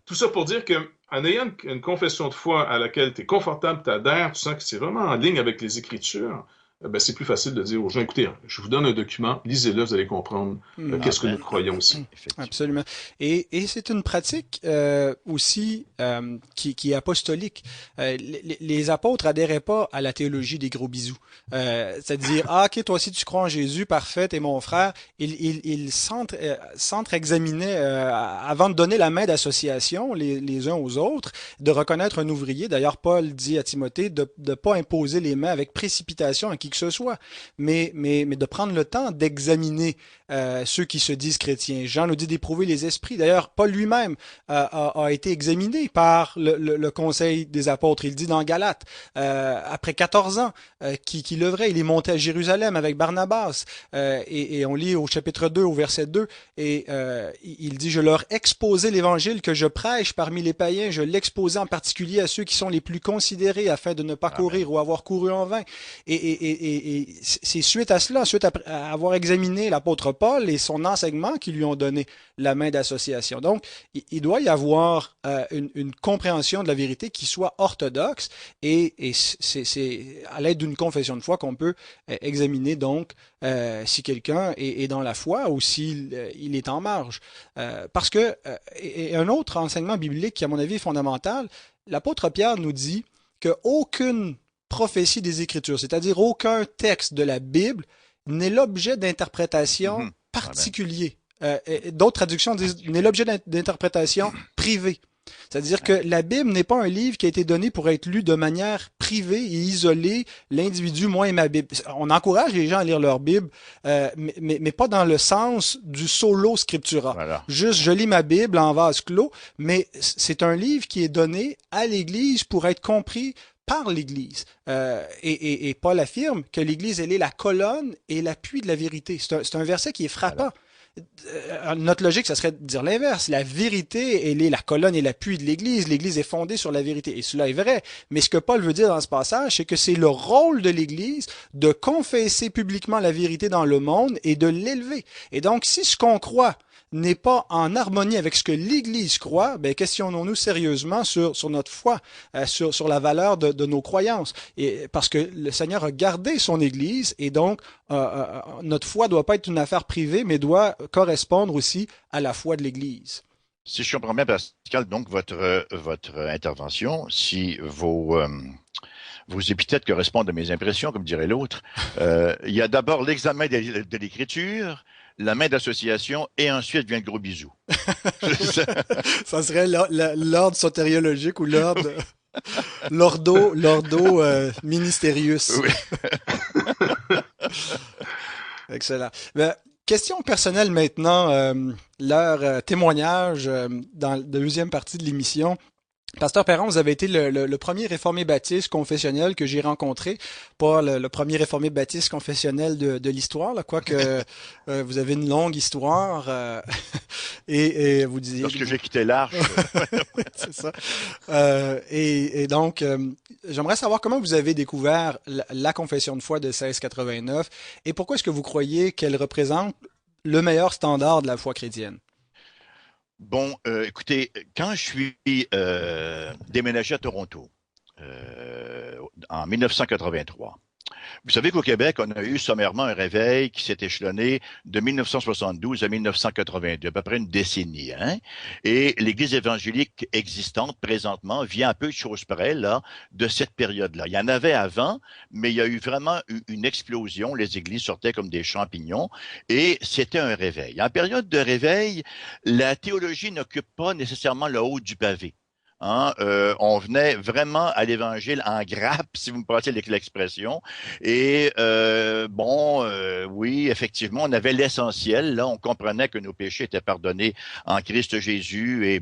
tout ça pour dire que en ayant une confession de foi à laquelle tu es confortable, tu adhères, tu sens que c'est vraiment en ligne avec les Écritures, ben c'est plus facile de dire aux gens, écoutez, je vous donne un document, lisez-le, vous allez comprendre qu'est-ce que nous croyons aussi. Absolument. Et c'est une pratique aussi qui est apostolique. Les apôtres adhéraient pas à la théologie des gros bisous. C'est-à-dire, ok, toi aussi tu crois en Jésus, parfait, t'es mon frère. Ils s'entre-examinaient avant de donner la main d'association les uns aux autres, de reconnaître un ouvrier. D'ailleurs, Paul dit à Timothée de ne pas imposer les mains avec précipitation à qui que ce soit, mais de prendre le temps d'examiner ceux qui se disent chrétiens. Jean nous dit d'éprouver les esprits. D'ailleurs, Paul lui-même a été examiné par le conseil des apôtres. Il dit dans Galates, après 14 ans qu'il œuvrait, il est monté à Jérusalem avec Barnabas. Et on lit au chapitre 2, au verset 2, et il dit, je leur exposais l'évangile que je prêche parmi les païens, je l'exposais en particulier à ceux qui sont les plus considérés afin de ne pas courir ou avoir couru en vain. Et et c'est suite à cela, suite à avoir examiné l'apôtre Paul et son enseignement qui lui ont donné la main d'association. Donc, il doit y avoir une compréhension de la vérité qui soit orthodoxe et c'est à l'aide d'une confession de foi qu'on peut examiner donc si quelqu'un est dans la foi ou s'il il est en marge. Parce que, et un autre enseignement biblique qui, à mon avis, est fondamental, l'apôtre Pierre nous dit qu'aucune prophétie des Écritures, c'est-à-dire aucun texte de la Bible, n'est l'objet d'interprétation particulier. D'autres traductions disent n'est l'objet d'interprétation privée. C'est-à-dire que la Bible n'est pas un livre qui a été donné pour être lu de manière privée et isolée. L'individu, moi et ma Bible. On encourage les gens à lire leur Bible, mais pas dans le sens du solo scriptura. Voilà. Juste, je lis ma Bible en vase clos, mais c'est un livre qui est donné à l'Église pour être compris par l'Église. Et Paul affirme que l'Église, elle est la colonne et l'appui de la vérité. C'est un verset qui est frappant. Voilà. Notre logique, ça serait de dire l'inverse. La vérité, elle est la colonne et l'appui de l'Église. L'Église est fondée sur la vérité. Et cela est vrai. Mais ce que Paul veut dire dans ce passage, c'est que c'est le rôle de l'Église de confesser publiquement la vérité dans le monde et de l'élever. Et donc, si ce qu'on croit n'est pas en harmonie avec ce que l'Église croit, ben questionnons-nous sérieusement sur notre foi, sur la valeur de nos croyances. Et parce que le Seigneur a gardé son Église et donc notre foi doit pas être une affaire privée, mais doit correspondre aussi à la foi de l'Église. Si je comprends bien, Pascal, donc votre intervention, si vos épithètes correspondent à mes impressions, comme dirait l'autre, il y a d'abord l'examen de l'Écriture, la main d'association, et ensuite vient le gros bisou. Ça serait l'ordre sotériologique ou l'ordre l'ordo ministerius. Oui. Excellent. Ben, question personnelle maintenant, leur témoignage dans la deuxième partie de l'émission. Pasteur Perron, vous avez été le premier réformé baptiste confessionnel que j'ai rencontré, pas le premier réformé baptiste confessionnel de l'histoire, là, quoique vous avez une longue histoire et vous disiez... Lorsque j'ai quitté l'Arche. Oui, c'est ça. Et donc, j'aimerais savoir comment vous avez découvert la confession de foi de 1689 et pourquoi est-ce que vous croyez qu'elle représente le meilleur standard de la foi chrétienne? Bon, écoutez, quand je suis déménagé à Toronto en 1983, vous savez qu'au Québec, on a eu sommairement un réveil qui s'est échelonné de 1972 à 1982, à peu près une décennie. Hein? Et l'Église évangélique existante présentement vient un peu de choses près là, de cette période-là. Il y en avait avant, mais il y a eu vraiment une explosion. Les églises sortaient comme des champignons et c'était un réveil. En période de réveil, la théologie n'occupe pas nécessairement le haut du pavé. Hein, on venait vraiment à l'Évangile en grappe, si vous me passez l'expression. Et oui, effectivement, on avait l'essentiel. Là, on comprenait que nos péchés étaient pardonnés en Christ Jésus. Et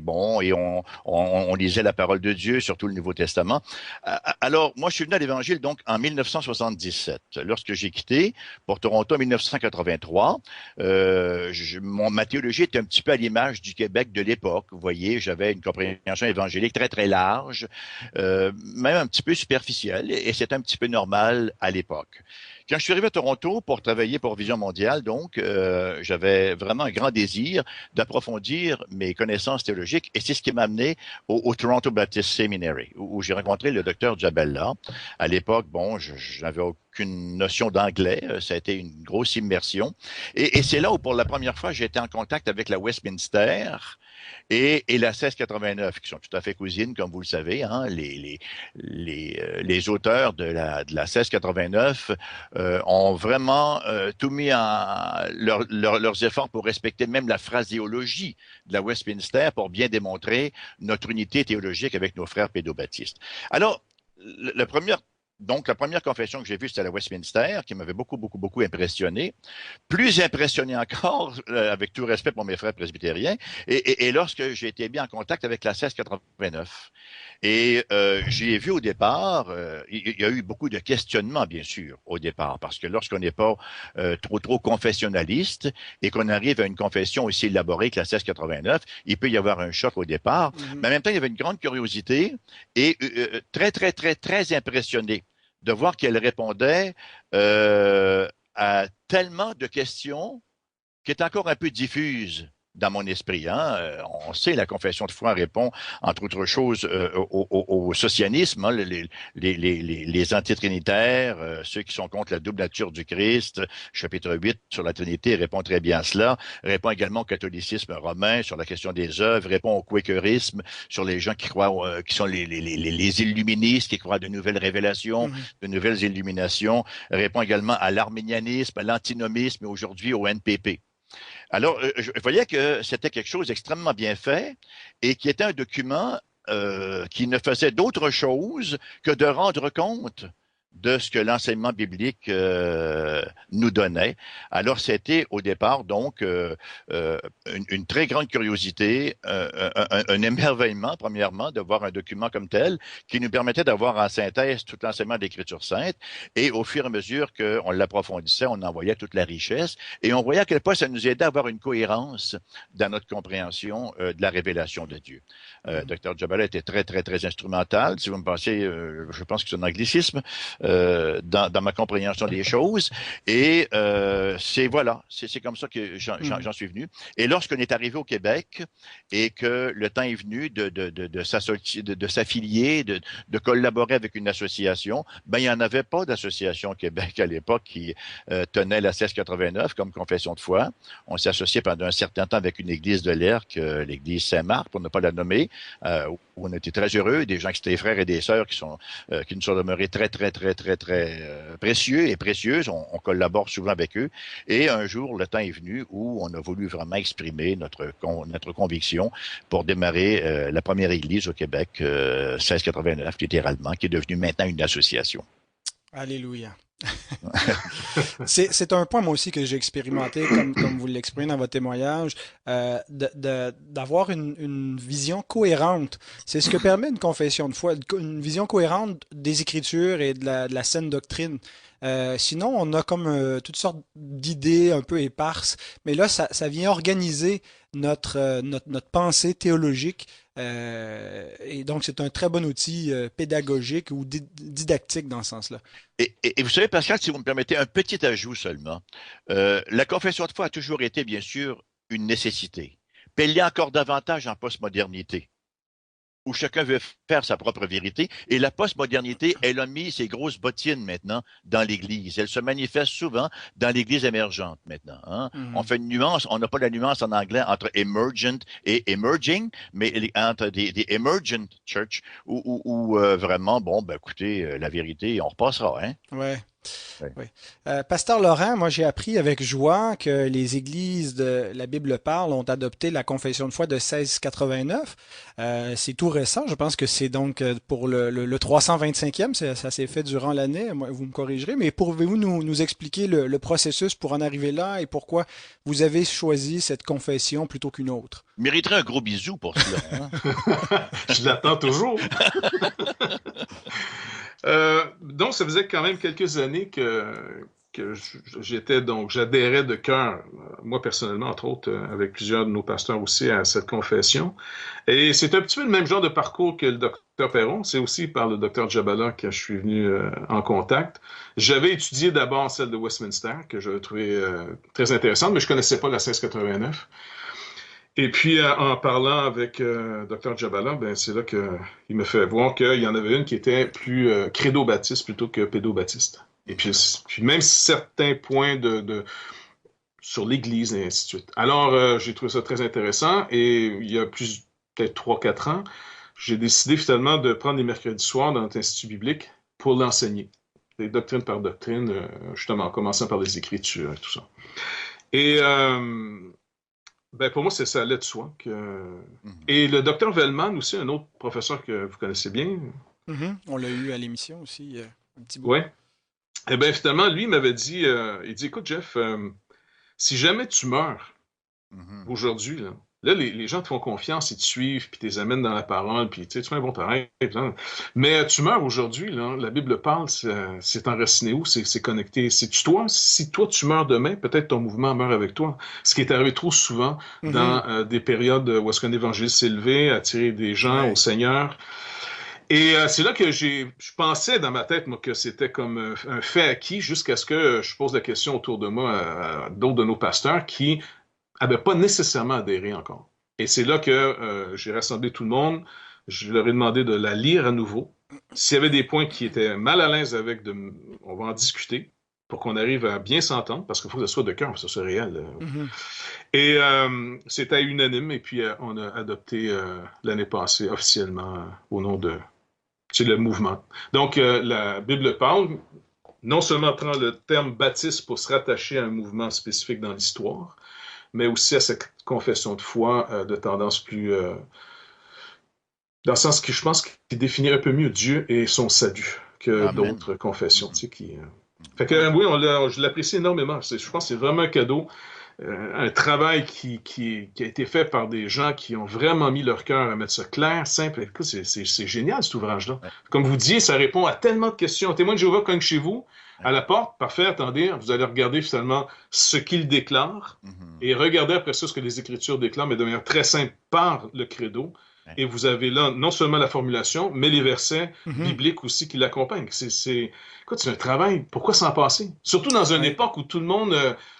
on lisait la parole de Dieu, surtout le Nouveau Testament. Alors, moi, je suis venu à l'Évangile donc en 1977, lorsque j'ai quitté pour Toronto en 1983. Ma théologie était un petit peu à l'image du Québec de l'époque. Vous voyez, j'avais une compréhension évangélique très, très large, même un petit peu superficielle, et c'est un petit peu normal à l'époque. Quand je suis arrivé à Toronto pour travailler pour Vision Mondiale, donc, j'avais vraiment un grand désir d'approfondir mes connaissances théologiques, et c'est ce qui m'a amené au Toronto Baptist Seminary, où j'ai rencontré le docteur Jabella. À l'époque, je n'avais aucune notion d'anglais, ça a été une grosse immersion, et c'est là où, pour la première fois, j'ai été en contact avec la Westminster, et la 1689, qui sont tout à fait cousines, comme vous le savez, hein, les auteurs de la 1689 ont vraiment tout mis leurs efforts pour respecter même la phraséologie de la Westminster pour bien démontrer notre unité théologique avec nos frères pédobaptistes. Alors, la première confession que j'ai vue, c'était à la Westminster, qui m'avait beaucoup, beaucoup, beaucoup impressionné. Plus impressionné encore, avec tout respect pour mes frères presbytériens, et lorsque j'ai été bien en contact avec la 1689. Et j'ai vu au départ, il y a eu beaucoup de questionnements, bien sûr, au départ, parce que lorsqu'on n'est pas trop confessionnaliste et qu'on arrive à une confession aussi élaborée que la 1689, il peut y avoir un choc au départ. Mais en même temps, il y avait une grande curiosité et très, très, très, très impressionné de voir qu'elle répondait à tellement de questions qui est encore un peu diffuse dans mon esprit. Hein? On sait, la confession de foi répond, entre autres choses, au socianisme, hein, les antitrinitaires, ceux qui sont contre la double nature du Christ, chapitre 8 sur la Trinité répond très bien à cela, répond également au catholicisme romain sur la question des œuvres, répond au quakerisme sur les gens qui croient, qui sont les illuministes, qui croient à de nouvelles révélations, de nouvelles illuminations, répond également à l'arménianisme, à l'antinomisme et aujourd'hui au NPP. Alors, je voyais que c'était quelque chose d'extrêmement bien fait et qui était un document qui ne faisait d'autre chose que de rendre compte de ce que l'enseignement biblique nous donnait. Alors, c'était au départ donc une très grande curiosité, un émerveillement, premièrement, de voir un document comme tel qui nous permettait d'avoir en synthèse tout l'enseignement de l'Écriture sainte. Et au fur et à mesure qu'on l'approfondissait, on en voyait toute la richesse et on voyait à quel point ça nous aidait à avoir une cohérence dans notre compréhension de la révélation de Dieu. Dr. Jabala était très, très, très instrumental. Si vous me pensez, je pense que c'est un anglicisme, dans ma compréhension des choses. Et c'est comme ça que j'en suis venu. Et lorsqu'on est arrivé au Québec et que le temps est venu de s'affilier, de collaborer avec une association, ben il n'y en avait pas d'association au Québec à l'époque qui tenait la 1689 comme confession de foi. On s'est associé pendant un certain temps avec une église de l'Erque, l'église Saint-Marc, pour ne pas la nommer, où on était très heureux, des gens qui étaient des frères et des sœurs qui nous sont demeurés très, très, très, très, très précieux et précieuses. On collabore souvent avec eux. Et un jour, le temps est venu où on a voulu vraiment exprimer notre conviction pour démarrer la première église au Québec, 1689, littéralement, qui est devenue maintenant une association. Alléluia. C'est un point, moi aussi, que j'ai expérimenté, comme vous l'exprimez dans votre témoignage, d'avoir une vision cohérente. C'est ce que permet une confession de foi, une vision cohérente des Écritures et de la saine doctrine. Sinon, on a comme toutes sortes d'idées un peu éparses, mais là, ça vient organiser notre pensée théologique. Et donc, c'est un très bon outil pédagogique ou didactique dans ce sens-là. Et vous savez, Pascal, si vous me permettez un petit ajout seulement, la confession de foi a toujours été, bien sûr, une nécessité. Puis elle l'est encore davantage en postmodernité, où chacun veut faire sa propre vérité. Et la postmodernité, elle a mis ses grosses bottines maintenant dans l'Église. Elle se manifeste souvent dans l'Église émergente maintenant. Hein? On fait une nuance, on n'a pas la nuance en anglais entre emergent et emerging, mais entre des emergent church, où vraiment, bon, ben écoutez, la vérité, on repassera. Hein? Ouais. Ouais. Oui. Pasteur Laurent, moi j'ai appris avec joie que les églises de la Bible parle ont adopté la confession de foi de 1689. C'est tout récent, je pense que c'est donc pour le 325e, ça s'est fait durant l'année, vous me corrigerez, mais pouvez-vous nous expliquer le processus pour en arriver là et pourquoi vous avez choisi cette confession plutôt qu'une autre? Mériterait un gros bisou pour cela. Hein? Je l'attends toujours. Donc, ça faisait quand même quelques années que j'adhérais de cœur, moi personnellement, entre autres, avec plusieurs de nos pasteurs aussi, à cette confession. Et c'est un petit peu le même genre de parcours que le docteur Perron. C'est aussi par le docteur Jabala que je suis venu en contact. J'avais étudié d'abord celle de Westminster, que j'avais trouvé très intéressante, mais je connaissais pas la 1689. Et puis, en parlant avec Dr. Jabala, ben, c'est là qu'il me fait voir qu'il y en avait une qui était plus credo-baptiste plutôt que pédo-baptiste. Et puis même certains points sur l'Église et ainsi de suite. Alors, j'ai trouvé ça très intéressant et il y a peut-être 3-4 ans, j'ai décidé finalement de prendre les mercredis soirs dans notre institut biblique pour l'enseigner. Des doctrines par doctrine, justement, en commençant par les Écritures et tout ça. Et ben pour moi, ça allait de soi. Et le docteur Vellman, aussi, un autre professeur que vous connaissez bien. On l'a eu à l'émission aussi, un petit bout. Oui. Eh bien, finalement, lui, il m'avait dit, il dit, écoute, Jeff, si jamais tu meurs aujourd'hui, là, les gens te font confiance, ils te suivent, puis tu les amènent dans la parole, puis tu fais un bon travail. Mais tu meurs aujourd'hui, là, la Bible parle, c'est enraciné où? C'est connecté. Si toi tu meurs demain, peut-être ton mouvement meurt avec toi. Ce qui est arrivé trop souvent dans des périodes où est-ce qu'un évangéliste s'est levé, attiré des gens au Seigneur. Et c'est là que je pensais dans ma tête, moi, que c'était comme un fait acquis jusqu'à ce que je pose la question autour de moi à d'autres de nos pasteurs qui n'avaient pas nécessairement adhéré encore. Et c'est là que j'ai rassemblé tout le monde. Je leur ai demandé de la lire à nouveau. S'il y avait des points qui étaient mal à l'aise avec, on va en discuter pour qu'on arrive à bien s'entendre, parce qu'il faut que ce soit de cœur, que ce soit réel. Mhm. Et c'était unanime, et puis on a adopté l'année passée officiellement au nom de... C'est le mouvement. Donc, la Bible parle, non seulement prend le terme baptiste pour se rattacher à un mouvement spécifique dans l'histoire, mais aussi à cette confession de foi de tendance plus... dans le sens que je pense qu'il définit un peu mieux Dieu et son salut que Amen. d'autres confessions. Tu sais, Fait que Ouais. oui, je l'apprécie énormément. Je pense que c'est vraiment un cadeau, un travail qui a été fait par des gens qui ont vraiment mis leur cœur à mettre ça clair, simple. Écoute, c'est génial cet ouvrage-là. Ouais. Comme vous disiez, ça répond à tellement de questions. Témoin de Jéhovah cogne chez vous, à Ouais. la porte, parfait, attendez, vous allez regarder finalement ce qu'il déclare Mhm. et regardez après ça ce que les Écritures déclarent, mais de manière très simple par le credo. Ouais. Et vous avez là non seulement la formulation, mais les versets Mhm. bibliques aussi qui l'accompagnent. Écoute, c'est un travail. Pourquoi s'en passer? Surtout dans une Oui. époque où tout le monde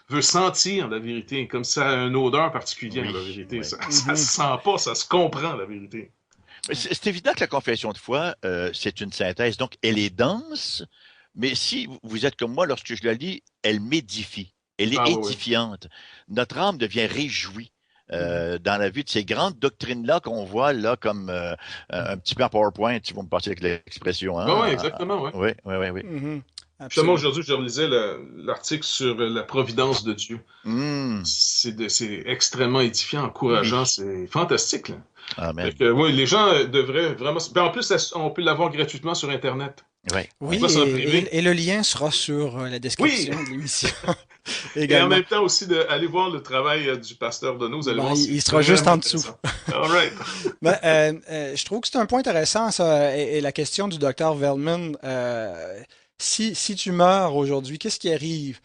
veut sentir la vérité, comme ça a une odeur particulière, la Oui, vérité. oui. Ça se Mhm. sent pas, ça se comprend, la vérité. Mais c'est évident que la confession de foi, c'est une synthèse. Donc, elle est dense, mais si vous êtes comme moi, lorsque je la lis, elle m'édifie. Elle est Ah oui, oui. édifiante. Notre âme devient réjouie. Mhm. Dans la vue de ces grandes doctrines-là qu'on voit là comme un petit peu en PowerPoint, si vous me passez avec l'expression, Oui, oui, hein? exactement, oui. Oui, oui, oui, oui. Mhm. Justement, Absolument. aujourd'hui, je relisais l'article sur la providence de Dieu. Hum, C'est extrêmement édifiant, oui, encourageant, c'est fantastique, là. Fait amen. que, oui, les gens devraient vraiment... Ben, en plus, on peut l'avoir gratuitement sur Internet. Oui, On oui. Oui, peut s'en priver. et le lien sera sur la Oui! description de l'émission Et en également. même temps aussi d'aller voir le travail du pasteur Dono. Vous allez Ben, voir, c'est il sera juste vraiment en dessous. intéressant. All right. Ben, je trouve que c'est un point intéressant, ça, et la question du docteur Veldman. Si tu meurs aujourd'hui, qu'est-ce qui arrive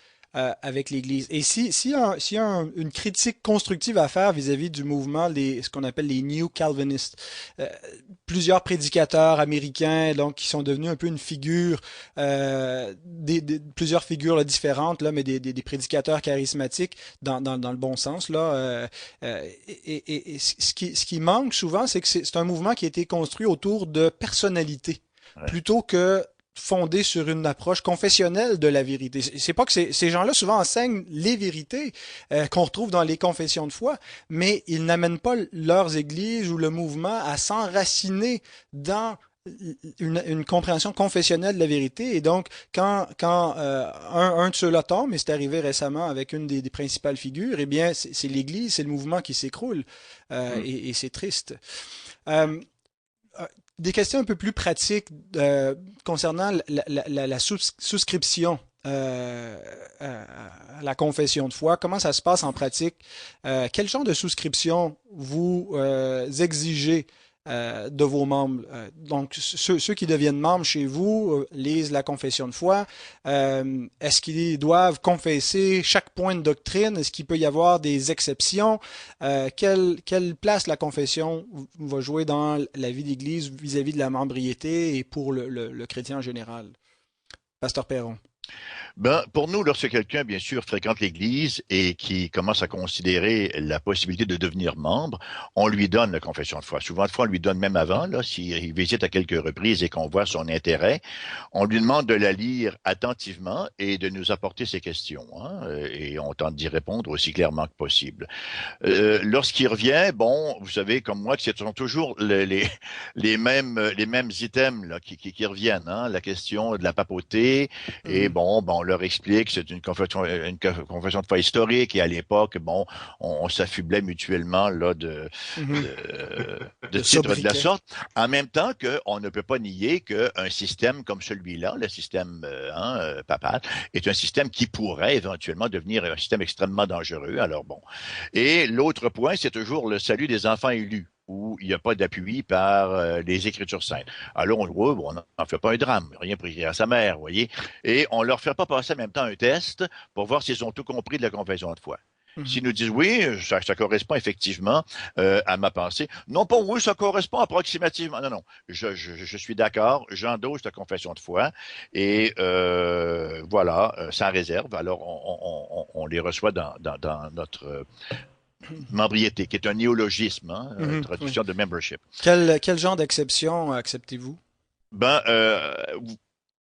avec l'Église? Et s'il y a une critique constructive à faire vis-à-vis du mouvement, ce qu'on appelle les New Calvinistes, euh, plusieurs prédicateurs américains donc qui sont devenus un peu une figure, plusieurs figures là, différentes, là, mais des prédicateurs charismatiques dans le bon sens, là. Et ce qui manque souvent, c'est que c'est un mouvement qui a été construit autour de personnalités, Ouais. plutôt que fondé sur une approche confessionnelle de la vérité. C'est pas que ces gens-là souvent enseignent les vérités qu'on retrouve dans les confessions de foi, mais ils n'amènent pas leurs églises ou le mouvement à s'enraciner dans une compréhension confessionnelle de la vérité. Et donc, quand un de ceux-là tombe, et c'est arrivé récemment avec une des principales figures, eh bien, c'est l'Église, c'est le mouvement qui s'écroule. Hmm. Et c'est triste. Euh, des questions un peu plus pratiques concernant la souscription à la confession de foi. Comment ça se passe en pratique? Quel genre de souscription vous exigez de vos membres? Donc, ceux qui deviennent membres chez vous lisent la confession de foi. Est-ce qu'ils doivent confesser chaque point de doctrine? Est-ce qu'il peut y avoir des exceptions? Quelle place la confession va jouer dans la vie d'Église vis-à-vis de la membriété et pour le chrétien en général? Pasteur Perron. Ben, pour nous, lorsque quelqu'un, bien sûr, fréquente l'Église et qui commence à considérer la possibilité de devenir membre, on lui donne la confession de foi. Souvent de fois, on lui donne même avant, là, s'il visite à quelques reprises et qu'on voit son intérêt, on lui demande de la lire attentivement et de nous apporter ses questions, hein, et on tente d'y répondre aussi clairement que possible. Lorsqu'il revient, bon, vous savez, comme moi, que ce sont toujours les mêmes items là, qui reviennent, hein, la question de la papauté, et Mhm, bon, on leur explique, c'est une confession de foi historique, et à l'époque, bon, on s'affublait mutuellement là mhm. de De titres de la sobriquet. sorte, en même temps qu'on ne peut pas nier qu'un système comme celui-là, le système papal, est un système qui pourrait éventuellement devenir un système extrêmement dangereux. Alors bon. Et l'autre point, c'est toujours le salut des enfants élus, où il n'y a pas d'appui par les Écritures saintes. Alors, on n'en fait pas un drame, rien pour écrire à sa mère, vous voyez. Et on leur fait pas passer en même temps un test pour voir s'ils ont tout compris de la confession de foi. Mhm. S'ils nous disent oui, ça correspond effectivement à ma pensée. Non pas oui, ça correspond approximativement. Non, non. Je suis d'accord, j'endosse la confession de foi et voilà, sans réserve. Alors, on les reçoit dans notre membriété, qui est un néologisme, hein, Mhm. Oui. traduction de membership. Quel genre d'exception acceptez-vous? Ben,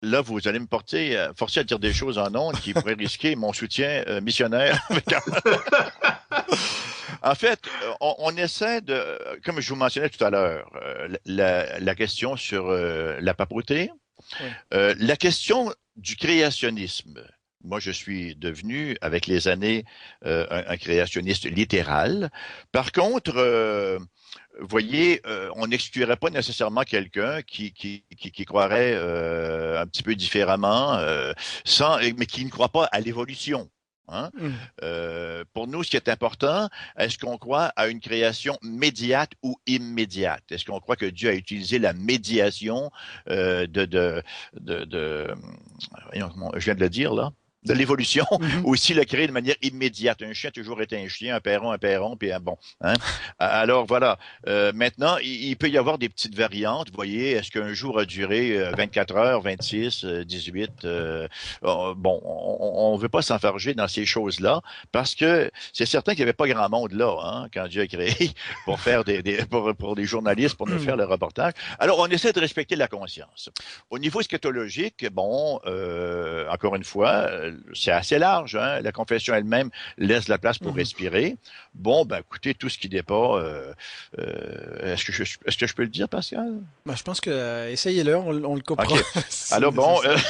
là, vous allez me forcer à dire des choses en ondes qui pourraient risquer mon soutien missionnaire. En fait, on essaie de, comme je vous mentionnais tout à l'heure, la question sur la papauté, Oui. la question du créationnisme. Moi, je suis devenu, avec les années, un créationniste littéral. Par contre, vous voyez, on n'exclurait pas nécessairement quelqu'un qui croirait un petit peu différemment, mais qui ne croit pas à l'évolution. Hein? Mhm. Pour nous, ce qui est important, est-ce qu'on croit à une création médiate ou immédiate? Est-ce qu'on croit que Dieu a utilisé la médiation voyons, je viens de le dire là? De l'évolution, Mhm. aussi le créer de manière immédiate. Un chien a toujours été un chien, un perron, puis un bon. Hein? Alors voilà. Maintenant, il peut y avoir des petites variantes. Vous voyez, est-ce qu'un jour a duré 24 heures, 26, 18? Bon, on ne veut pas s'enfarger dans ces choses-là parce que c'est certain qu'il n'y avait pas grand monde là hein, quand Dieu a créé pour faire pour des journalistes, pour nous faire le reportage. Alors, on essaie de respecter la conscience. Au niveau eschatologique, bon, encore une fois, c'est assez large. Hein? La confession elle-même laisse la place pour Mhm. respirer. Bon, ben écoutez, tout ce qui n'est pas... est-ce que je peux le dire, Pascal? Ben, je pense que essayez-le, on le coupera OK. si c'est Alors bon, nécessaire.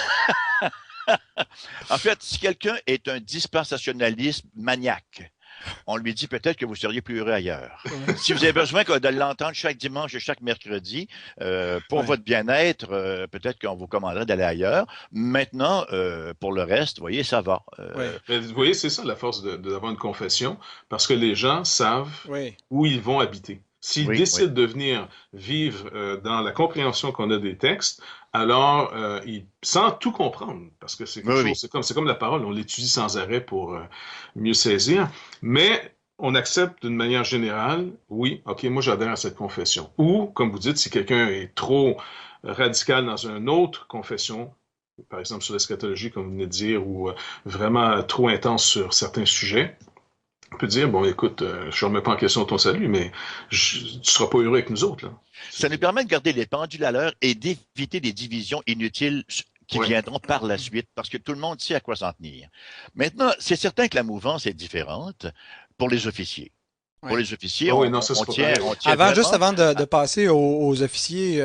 en fait, si quelqu'un est un dispensationaliste maniaque, on lui dit peut-être que vous seriez plus heureux ailleurs. Ouais. Si vous avez besoin de l'entendre chaque dimanche et chaque mercredi pour Ouais. votre bien-être, peut-être qu'on vous commanderait d'aller ailleurs. Maintenant, pour le reste, vous voyez, ça va. Ouais. Mais vous voyez, c'est ça la force d'avoir une confession, parce que les gens savent Ouais. où ils vont habiter. S'ils Oui, oui. décident de venir vivre dans la compréhension qu'on a des textes, alors sans tout comprendre, parce que c'est Oui, quelque oui, chose, oui. c'est comme la parole, on l'étudie sans arrêt pour mieux saisir, mais on accepte d'une manière générale, oui, ok, moi j'adhère à cette confession. Ou, comme vous dites, si quelqu'un est trop radical dans une autre confession, par exemple sur l'eschatologie, comme vous venez de dire, ou vraiment trop intense sur certains sujets, on peut dire, bon, écoute, je ne remets pas en question ton salut, mais tu ne seras pas heureux avec nous autres, là. Ça nous permet de garder les pendules à l'heure et d'éviter des divisions inutiles qui Ouais. viendront par la suite, parce que tout le monde sait à quoi s'en tenir. Maintenant, c'est certain que la mouvance est différente pour les officiers. Pour Ouais. les officiers, Ah oui, non, ça, c'est pas pareil. on tient Juste vraiment avant de à... passer aux officiers,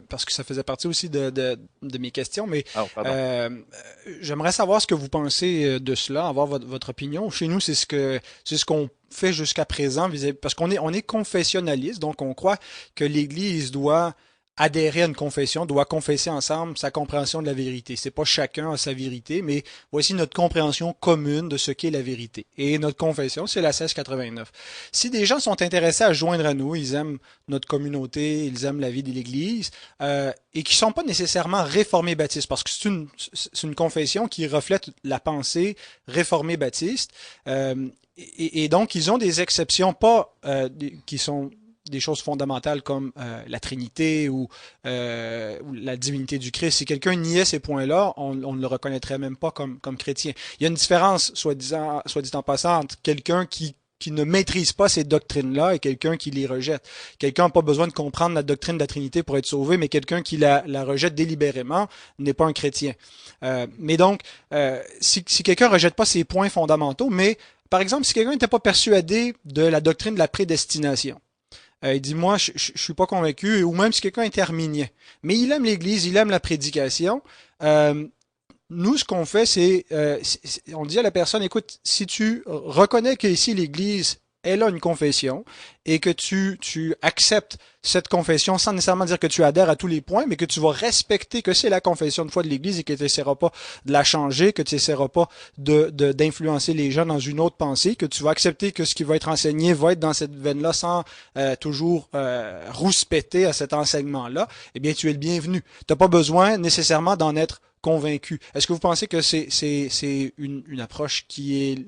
parce que ça faisait partie aussi de mes questions, mais Oh, pardon. euh, j'aimerais savoir ce que vous pensez de cela, avoir votre opinion. Chez nous, c'est ce qu'on fait jusqu'à présent, parce on est confessionnaliste, donc on croit que l'Église doit adhérer à une confession, doit confesser ensemble sa compréhension de la vérité. C'est pas chacun a sa vérité, mais voici notre compréhension commune de ce qu'est la vérité. Et notre confession, c'est la 1689. Si des gens sont intéressés à joindre à nous, ils aiment notre communauté, ils aiment la vie de l'Église, et qui sont pas nécessairement réformés baptistes, parce que c'est une confession qui reflète la pensée réformée baptiste, et donc ils ont des exceptions pas qui sont des choses fondamentales comme la Trinité ou la divinité du Christ. Si quelqu'un niait ces points-là, on ne le reconnaîtrait même pas comme chrétien. Il y a une différence, soit dit en passant, entre quelqu'un qui ne maîtrise pas ces doctrines-là et quelqu'un qui les rejette. Quelqu'un n'a pas besoin de comprendre la doctrine de la Trinité pour être sauvé, mais quelqu'un qui la rejette délibérément n'est pas un chrétien. Mais donc, si quelqu'un rejette pas ces points fondamentaux, mais par exemple, si quelqu'un n'était pas persuadé de la doctrine de la prédestination, il dit, moi, je suis pas convaincu, ou même si quelqu'un est arminien. Mais il aime l'Église, il aime la prédication. Euh, Nous, ce qu'on fait, on dit à la personne, écoute, si tu reconnais que ici l'Église, elle a une confession et que tu acceptes cette confession sans nécessairement dire que tu adhères à tous les points, mais que tu vas respecter que c'est la confession de foi de l'Église et que tu n'essaieras pas de la changer, que tu n'essaieras pas d'influencer les gens dans une autre pensée, que tu vas accepter que ce qui va être enseigné va être dans cette veine-là sans toujours rouspéter à cet enseignement-là, eh bien, tu es le bienvenu. Tu n'as pas besoin nécessairement d'en être convaincus. Est-ce que vous pensez que c'est une approche qui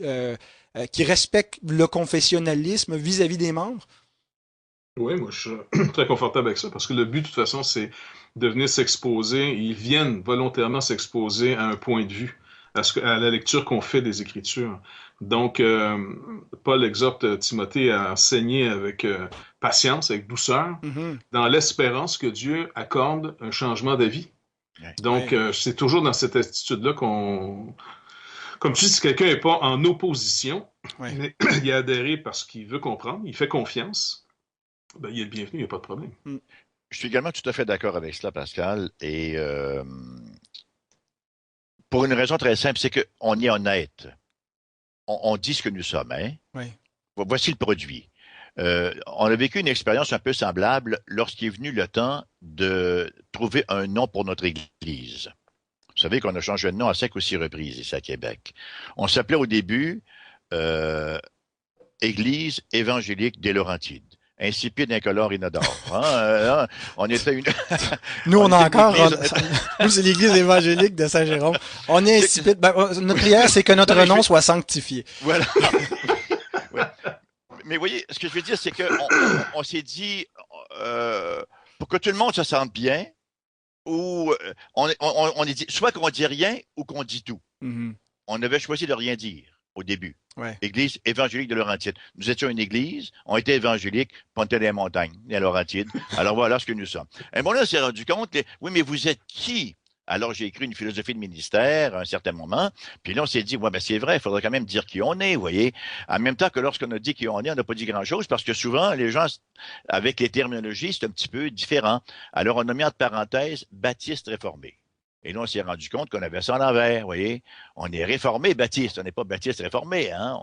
respecte le confessionnalisme vis-à-vis des membres? Oui, moi, je suis très confortable avec ça parce que le but, de toute façon, c'est de venir s'exposer. Ils viennent volontairement s'exposer à un point de vue, à la lecture qu'on fait des Écritures. Donc, Paul exhorte Timothée à enseigner avec patience, avec douceur, Mhm. dans l'espérance que Dieu accorde un changement d'avis. Ouais. Donc, Ouais, c'est toujours dans cette attitude-là qu'on... Comme tu dis, si quelqu'un n'est pas en opposition, ouais. mais il a adhéré parce qu'il veut comprendre, il fait confiance, ben, il est le bienvenu, il n'y a pas de problème. Mm. Je suis également tout à fait d'accord avec cela, Pascal. Et pour une raison très simple, c'est qu'on est honnête. On dit ce que nous sommes. Hein? Ouais. Voici le produit. On a vécu une expérience un peu semblable lorsqu'il est venu le temps de trouver un nom pour notre Église. Vous savez qu'on a changé de nom à 5 ou 6 reprises ici à Québec. On s'appelait au début Église évangélique des Laurentides. Insipide, incolore, inodore. On était une... Nous, on on a était une encore, église... nous, c'est l'Église évangélique de Saint-Jérôme. On est insipide. Ben, notre prière, c'est que notre Non, mais nom soit sanctifié. Voilà. Ouais. Mais vous voyez, ce que je veux dire, c'est qu'on on s'est dit, pour que tout le monde se sente bien, ou on est dit, soit qu'on dit rien ou qu'on dit tout. Mhm. On avait choisi de rien dire au début. Ouais. Église évangélique de Laurentides. Nous étions une église, on était évangélique, puis on était des montagnes, à Laurentides. Alors voilà ce que nous sommes. Et bon, là, on s'est rendu compte que, oui, mais vous êtes qui? Alors, j'ai écrit une philosophie de ministère à un certain moment. Puis là, on s'est dit, ouais, ben, c'est vrai, il faudrait quand même dire qui on est, vous voyez. En même temps que lorsqu'on a dit qui on est, on n'a pas dit grand-chose parce que souvent, les gens, avec les terminologies, c'est un petit peu différent. Alors, on a mis entre parenthèses Baptiste réformé. Et là, on s'est rendu compte qu'on avait ça à l'envers, vous voyez. On est réformé baptiste, on n'est pas baptiste réformé, hein.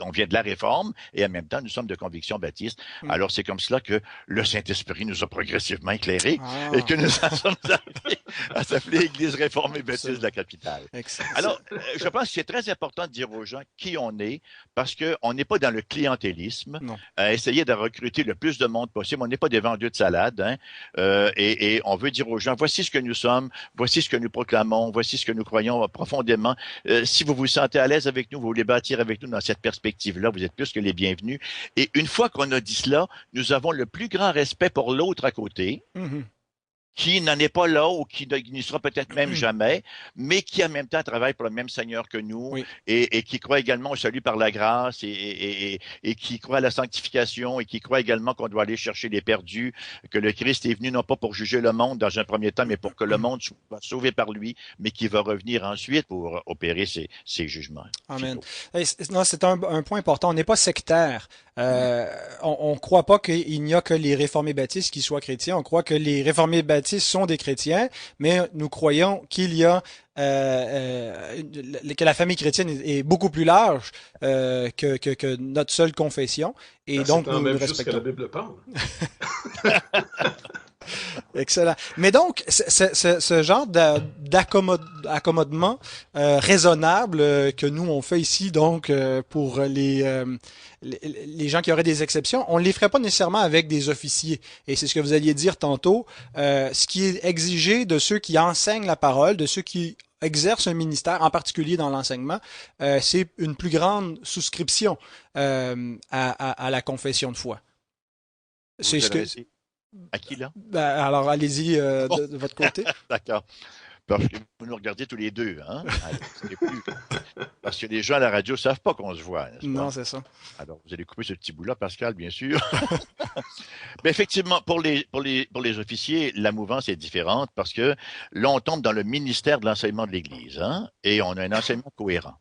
On vient de la réforme et en même temps, nous sommes de conviction baptiste. Mm. Alors, c'est comme cela que le Saint-Esprit nous a progressivement éclairés Ah, et que nous en sommes arrivés à s'appeler Église réformée baptiste absolument. de la capitale. Excellent. Alors, je pense que c'est très important de dire aux gens qui on est parce qu'on n'est pas dans le clientélisme, Non. à essayer de recruter le plus de monde possible. On n'est pas des vendeurs de salade, hein, et on veut dire aux gens, voici ce que nous sommes, voici ce que nous proclamons, voici ce que nous croyons profondément. Si vous vous sentez à l'aise avec nous, vous voulez bâtir avec nous dans cette perspective-là, vous êtes plus que les bienvenus. Et une fois qu'on a dit cela, nous avons le plus grand respect pour l'autre à côté, Mhm. qui n'en est pas là ou qui n'y sera peut-être même jamais, mais qui en même temps travaille pour le même Seigneur que nous Oui. et qui croit également au salut par la grâce et qui croit à la sanctification et qui croit également qu'on doit aller chercher les perdus, que le Christ est venu non pas pour juger le monde dans un premier temps, mais pour que le monde soit sauvé par lui, mais qui va revenir ensuite pour opérer ses jugements. Amen. Finaux. Non, c'est un point important. On n'est pas sectaire. On croit pas qu'il n'y a que les réformés baptistes qui soient chrétiens. On croit que les réformés baptistes sont des chrétiens, mais nous croyons qu'il y a que la famille chrétienne est beaucoup plus large que notre seule confession, et Ça donc s'étend nous même le juste que la respectons. Bible parle. Excellent. Mais donc, ce genre d'accommodement raisonnable que nous on fait ici, donc pour les gens qui auraient des exceptions, on ne les ferait pas nécessairement avec des officiers. Et c'est ce que vous alliez dire tantôt. Ce qui est exigé de ceux qui enseignent la parole, de ceux qui exercent un ministère, en particulier dans l'enseignement, c'est une plus grande souscription à la confession de foi. Vous C'est vous ce que. adressez à qui là? Ben, alors, allez-y Bon, de votre côté. d'accord. Parce que vous nous regardez tous les deux, hein? Alors, parce que les gens à la radio ne savent pas qu'on se voit, n'est-ce Non, pas? c'est ça. Alors, vous allez couper ce petit bout-là, Pascal, bien sûr. Mais effectivement, pour les officiers, la mouvance est différente parce que là, on tombe dans le ministère de l'enseignement de l'Église, hein? Et on a un enseignement cohérent.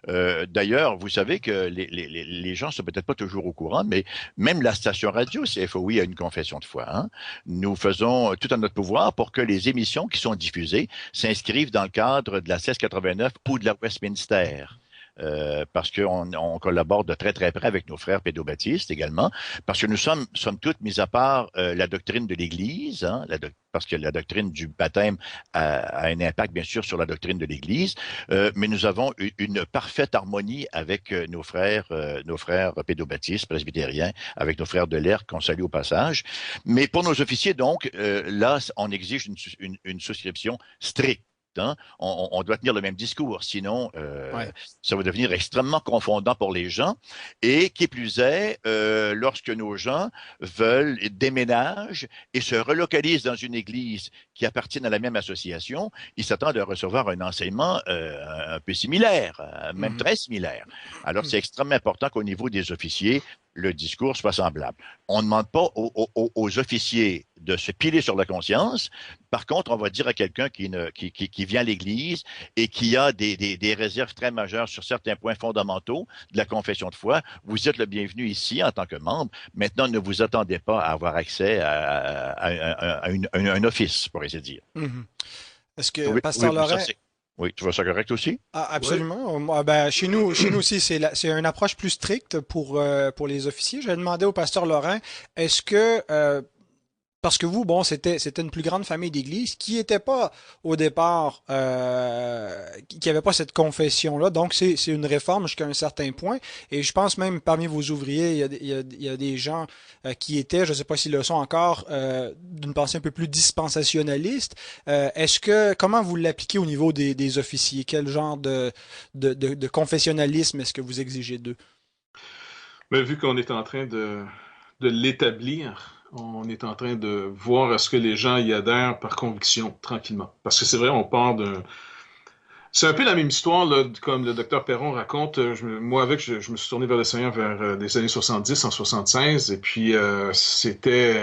D'ailleurs, vous savez que les gens ne sont peut-être pas toujours au courant, mais même la station radio CFOI a une confession de foi. Hein? Nous faisons tout en notre pouvoir pour que les émissions qui sont diffusées s'inscrivent dans le cadre de la 1689 ou de la Westminster. Parce qu'on collabore de très très près avec nos frères pédobaptistes également, parce que nous sommes toutes, mis à part la doctrine de l'Église, hein, parce que la doctrine du baptême a un impact bien sûr sur la doctrine de l'Église, mais nous avons une parfaite harmonie avec nos frères pédobaptistes, presbytériens, avec nos frères de l'Erc qu'on salue au passage. Mais pour nos officiers, donc, là, on exige une souscription stricte. temps, on doit tenir le même discours. Sinon, Ouais. ça va devenir extrêmement confondant pour les gens. Et qui plus est, lorsque nos gens veulent déménagent et se relocalisent dans une église qui appartient à la même association, ils s'attendent à recevoir un enseignement un peu similaire, même Mhm. très similaire. Alors, c'est extrêmement important qu'au niveau des officiers, le discours soit semblable. On ne demande pas aux officiers de se piler sur la conscience. Par contre, on va dire à quelqu'un qui vient à l'Église et qui a des réserves très majeures sur certains points fondamentaux de la confession de foi, vous êtes le bienvenu ici en tant que membre. Maintenant, ne vous attendez pas à avoir accès à un office, pour ainsi dire. Mhm. Est-ce que, Oui, oui, Pasteur oui, ça Laurent, c'est. Oui, tu vois ça correct aussi? ah, Oui. absolument. Ben, chez nous aussi, c'est une approche plus stricte pour les officiers. J'ai demandé au pasteur Laurent, est-ce que parce que vous, bon, c'était une plus grande famille d'église qui n'était pas au départ, qui avait pas cette confession-là. Donc c'est une réforme jusqu'à un certain point. Et je pense même parmi vos ouvriers, il y a des gens qui étaient, je ne sais pas s'ils le sont encore, d'une pensée un peu plus dispensationaliste. Comment vous l'appliquez au niveau des officiers? Quel genre de confessionnalisme est-ce que vous exigez d'eux? Mais vu qu'on est en train de l'établir, on est en train de voir à ce que les gens y adhèrent par conviction, tranquillement. Parce que c'est vrai, on part d'un... C'est un peu la même histoire, là, comme le docteur Perron raconte. Je me suis tourné vers le Seigneur vers les années 70, en 76, et puis c'était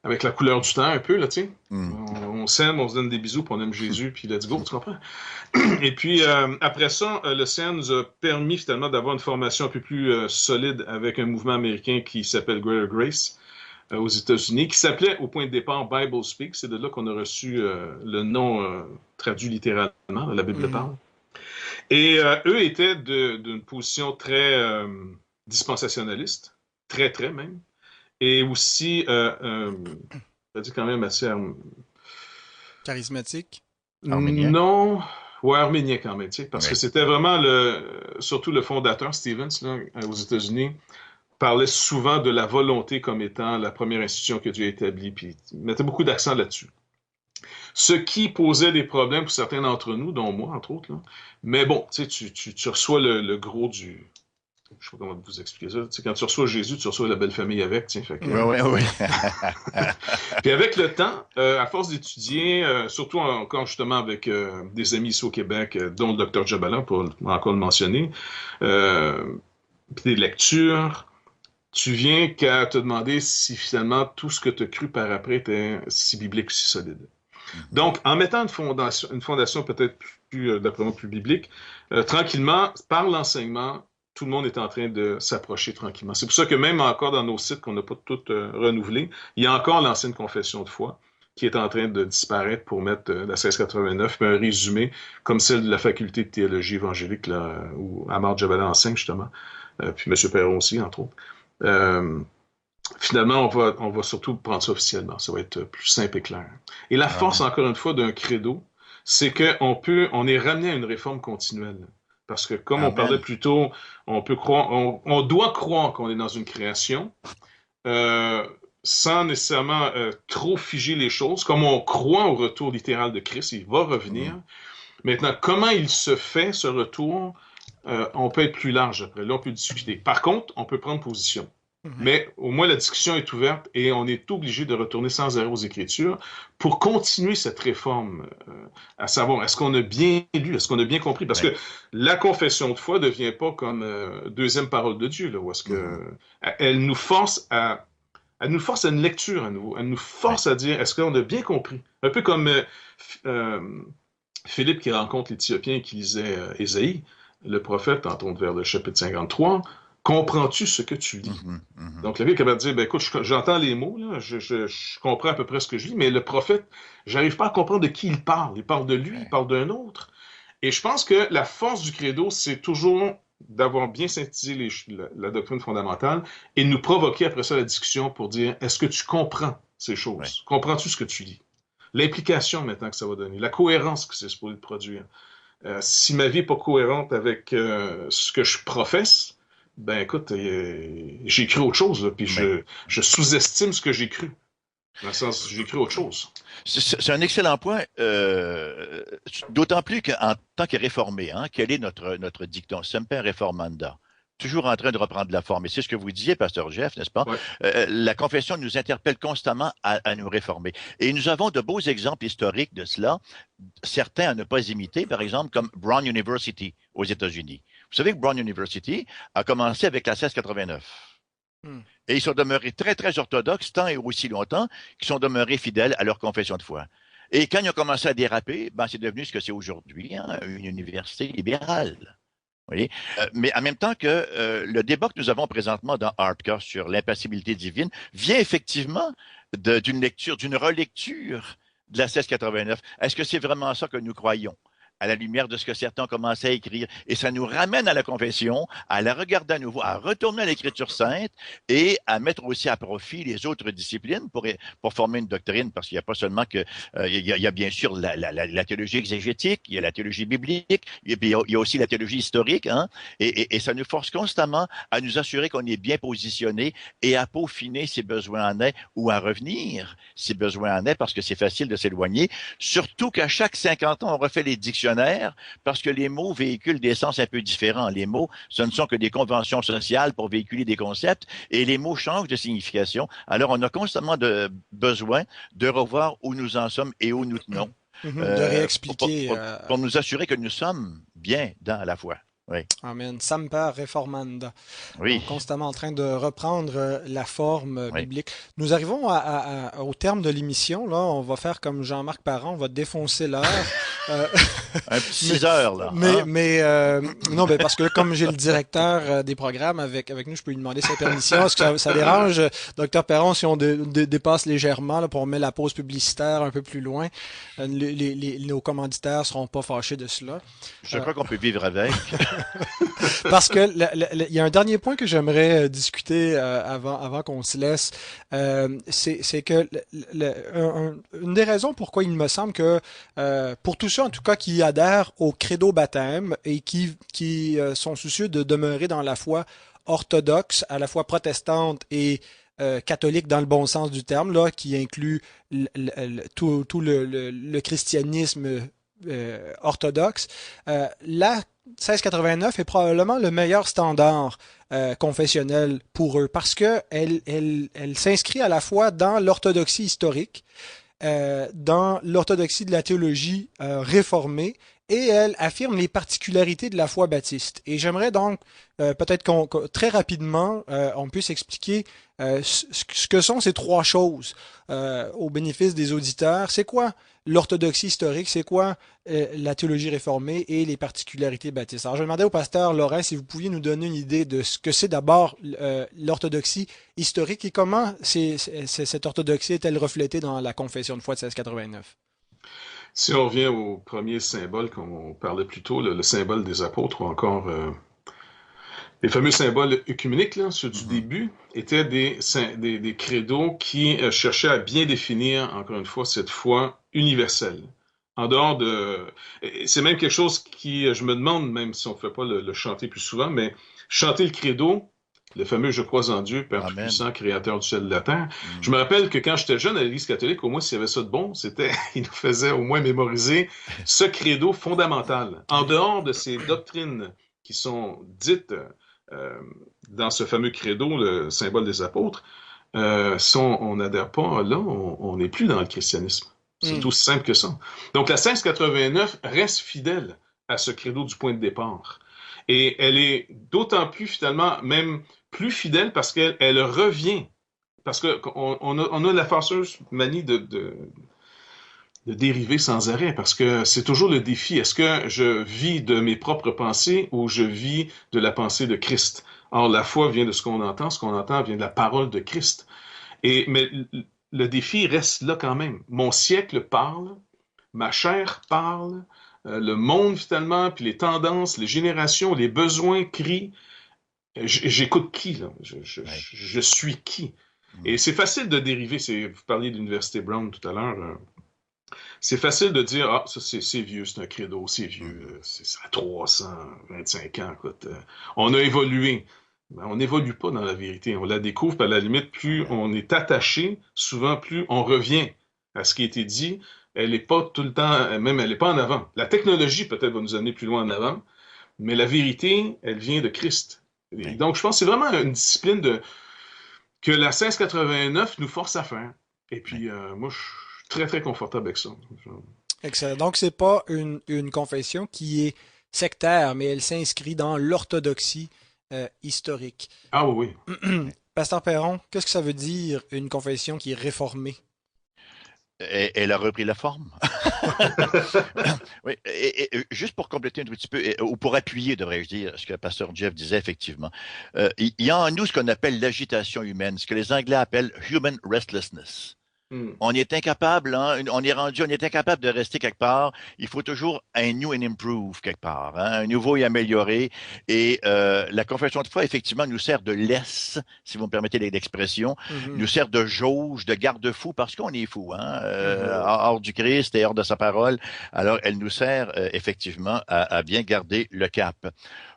avec la couleur du temps un peu, là, tu sais. Hmm. On s'aime, on se donne des bisous, puis on aime Jésus, puis let's go, tu comprends? Et puis, après ça, le CN nous a permis finalement d'avoir une formation un peu plus solide avec un mouvement américain qui s'appelle Greater Grace aux États-Unis, qui s'appelait au point de départ Bible Speak. C'est de là qu'on a reçu le nom traduit littéralement, la Bible Mhm. parle. Et eux étaient d'une position très dispensationaliste, très, très même, et aussi, je vais dire quand même assez Charismatique? Arménien? non, ouais, arménien quand même, tu sais, parce que Oui. c'était vraiment surtout le fondateur, Stevens, là, aux États-Unis, parlait souvent de la volonté comme étant la première institution que Dieu a établie, puis il mettait beaucoup d'accent là-dessus. Ce qui posait des problèmes pour certains d'entre nous, dont moi, entre autres, là. Mais bon, tu sais, tu reçois le gros du... Je sais pas comment vous expliquer ça. Tu sais, quand tu reçois Jésus, tu reçois la belle famille avec, tu sais, fait que... Oui, oui, oui. Puis avec le temps, à force d'étudier, surtout encore justement avec des amis ici au Québec, dont le docteur Jabalin, pour encore le mentionner, euh, puis des lectures, tu viens qu'à te demander si finalement tout ce que tu as cru par après était si biblique, si solide. Mhm. Donc, en mettant une fondation peut-être plus, d'après moi, plus biblique, tranquillement, par l'enseignement, tout le monde est en train de s'approcher tranquillement. C'est pour ça que même encore dans nos sites qu'on n'a pas tout renouvelés, il y a encore l'ancienne confession de foi qui est en train de disparaître pour mettre la 1689, puis un résumé comme celle de la faculté de théologie évangélique, là, où Amar Jabala enseigne justement, puis M. Perron aussi, entre autres. Euh, Finalement, on va surtout prendre ça officiellement. Ça va être plus simple et clair. Et la force, Amen. encore une fois, d'un credo, c'est on est ramené à une réforme continuelle. Parce que, comme on parlait Amen. plus tôt, on doit croire qu'on est dans une création, euh, sans nécessairement trop figer les choses. Comme on croit au retour littéral de Christ, il va revenir. Mhm. Maintenant, comment il se fait, ce retour, on peut être plus large après. Là, on peut discuter. Par contre, on peut prendre position. Mhm. Mais au moins, la discussion est ouverte et on est obligé de retourner sans arrêt aux Écritures pour continuer cette réforme, à savoir, est-ce qu'on a bien lu, est-ce qu'on a bien compris? Parce Oui. que la confession de foi ne devient pas comme deuxième parole de Dieu, là, où est-ce Mhm. que elle nous force elle nous force à une lecture à nouveau. Elle nous Oui. force à dire, est-ce qu'on a bien compris? Un peu comme euh, Philippe qui rencontre l'Éthiopien qui lisait Ésaïe, le prophète, en tourne vers le chapitre 53. Comprends-tu ce que tu lis? Mhm. Mhm. Donc, le gars est capable de dire, ben, écoute, j'entends les mots, là, je comprends à peu près ce que je lis, mais le prophète, j'arrive pas à comprendre de qui il parle. Il parle de lui, il Oui. parle d'un autre. Et je pense que la force du credo, c'est toujours d'avoir bien synthétisé la doctrine fondamentale et de nous provoquer après ça la discussion pour dire, est-ce que tu comprends ces Oui. choses? Comprends-tu ce que tu lis? L'implication maintenant que ça va donner, la cohérence que c'est supposé produire. Si ma vie n'est pas cohérente avec ce que je professe, ben écoute, j'ai cru autre chose, là, puis Oui. je sous-estime ce que j'ai cru. Dans le sens, j'écris autre chose. C'est un excellent point, d'autant plus qu'en tant que réformé, hein, quel est notre dicton? Semper reformanda. Toujours en train de reprendre la forme. Et c'est ce que vous disiez, Pasteur Jeff, n'est-ce pas? Ouais. La confession nous interpelle constamment à nous réformer. Et nous avons de beaux exemples historiques de cela, certains à ne pas imiter, par exemple, comme Brown University aux États-Unis. Vous savez que Brown University a commencé avec la 1689. Hmm. Et ils sont demeurés très, très orthodoxes tant et aussi longtemps qu'ils sont demeurés fidèles à leur confession de foi. Et quand ils ont commencé à déraper, ben, c'est devenu ce que c'est aujourd'hui, hein, une université libérale. Vous voyez? Mais en même temps que le débat que nous avons présentement dans Hardcore sur l'impassibilité divine vient effectivement d'une lecture, d'une relecture de la 1689. Est-ce que c'est vraiment ça que nous croyons? À la lumière de ce que certains ont commencé à écrire. Et ça nous ramène à la confession, à la regarder à nouveau, à retourner à l'Écriture sainte et à mettre aussi à profit les autres disciplines pour former une doctrine, parce qu'il n'y a pas seulement que... il y a bien sûr la théologie exégétique, il y a la théologie biblique, et puis il y a aussi la théologie historique, hein, et ça nous force constamment à nous assurer qu'on est bien positionné et à peaufiner ses besoins en est ou à revenir si besoin en est, parce que c'est facile de s'éloigner. Surtout qu'à chaque 50 ans, on refait les dictionnaires parce que les mots véhiculent des sens un peu différents. Les mots, ce ne sont que des conventions sociales pour véhiculer des concepts et les mots changent de signification. Alors, on a constamment besoin de revoir où nous en sommes et où nous tenons De réexpliquer. pour nous assurer que nous sommes bien dans la foi. Oui. Amen. Semper reformanda. Oui. Donc, constamment en train de reprendre la forme Oui. biblique. Nous arrivons au terme de l'émission. Là, on va faire comme Jean-Marc Parent, on va défoncer l'heure. Un petit 6 heures, là. Non, ben parce que comme j'ai le directeur des programmes avec nous, je peux lui demander sa permission. Est-ce que ça dérange, docteur Perron, si on dépasse légèrement, là, pour mettre la pause publicitaire un peu plus loin? Nos commanditaires seront pas fâchés de cela. Je crois qu'on peut vivre avec. Parce que il y a un dernier point que j'aimerais discuter avant qu'on se laisse. C'est que une des raisons pourquoi il me semble que pour tous ceux en tout cas qui adhèrent au credo baptême et qui sont soucieux de demeurer dans la foi orthodoxe, à la fois protestante et catholique dans le bon sens du terme, là, qui inclut tout le christianisme orthodoxe, la 1689 est probablement le meilleur standard confessionnel pour eux parce que elle s'inscrit à la fois dans l'orthodoxie historique, dans l'orthodoxie de la théologie réformée et elle affirme les particularités de la foi baptiste. Et j'aimerais donc peut-être très rapidement on puisse expliquer ce que sont ces trois choses au bénéfice des auditeurs. C'est quoi l'orthodoxie historique? C'est quoi la théologie réformée et les particularités baptistes? Alors je demandais au pasteur Laurent si vous pouviez nous donner une idée de ce que c'est d'abord l'orthodoxie historique et comment cette orthodoxie est-elle reflétée dans la confession de foi de 1689? Si on revient au premier symbole qu'on parlait plus tôt, le symbole des apôtres, ou encore les fameux symboles œcuméniques, là, ceux du début, étaient des credos qui cherchaient à bien définir, encore une fois, cette foi universelle. En dehors de... C'est même quelque chose qui, je me demande, même si on ne fait pas le chanter plus souvent, mais chanter le credo, le fameux Je crois en Dieu, Père Tout-Puissant, Créateur du ciel et de la terre. Je me rappelle que quand j'étais jeune à l'Église catholique, au moins s'il y avait ça de bon, il nous faisait au moins mémoriser ce credo fondamental. En dehors de ces doctrines qui sont dites dans ce fameux credo, le symbole des apôtres, si on n'adhère pas là, on n'est plus dans le christianisme. C'est aussi simple que ça. Donc la 1689 reste fidèle à ce credo du point de départ. Et elle est d'autant plus finalement même plus fidèle parce qu'elle revient. Parce qu'on a la fâcheuse manie de dériver sans arrêt, parce que c'est toujours le défi. Est-ce que je vis de mes propres pensées ou je vis de la pensée de Christ? Or, la foi vient de ce qu'on entend vient de la parole de Christ. Mais le défi reste là quand même. Mon siècle parle, ma chair parle, le monde finalement, puis les tendances, les générations, les besoins crient. J'écoute qui, là? Je suis qui? Et c'est facile de dériver. Vous parliez de l'Université Brown tout à l'heure. C'est facile de dire, ah, ça c'est vieux, c'est un credo, c'est vieux, c'est à 325 ans, écoute. On a évolué. Ben, on n'évolue pas dans la vérité. On la découvre, puis à la limite, plus on est attaché, souvent plus on revient à ce qui a été dit. Elle n'est pas tout le temps, même elle n'est pas en avant. La technologie peut-être va nous amener plus loin en avant, mais la vérité, elle vient de Christ. Et Oui. donc, je pense que c'est vraiment une discipline que la 1689 nous force à faire. Et Oui. puis, moi, je suis très, très confortable avec ça. Excellent. Donc, c'est pas une confession qui est sectaire, mais elle s'inscrit dans l'orthodoxie historique. Ah oui, Oui. Pasteur Perron, qu'est-ce que ça veut dire une confession qui est réformée? Elle a repris la forme. Oui, juste pour compléter un tout petit peu, ou pour appuyer, devrais-je dire, ce que Pasteur Jeff disait effectivement, il y a en nous ce qu'on appelle l'agitation humaine, ce que les Anglais appellent human restlessness. oui. On est incapable, hein, on est incapable de rester quelque part. Il faut toujours un new and improve quelque part, hein, un nouveau et amélioré. Et la confession de foi, effectivement, nous sert de laisse, si vous me permettez l'expression, Mhm, nous sert de jauge, de garde-fou, parce qu'on est fou, hein, Mhm. hors du Christ et hors de sa parole. Alors, elle nous sert effectivement à bien garder le cap.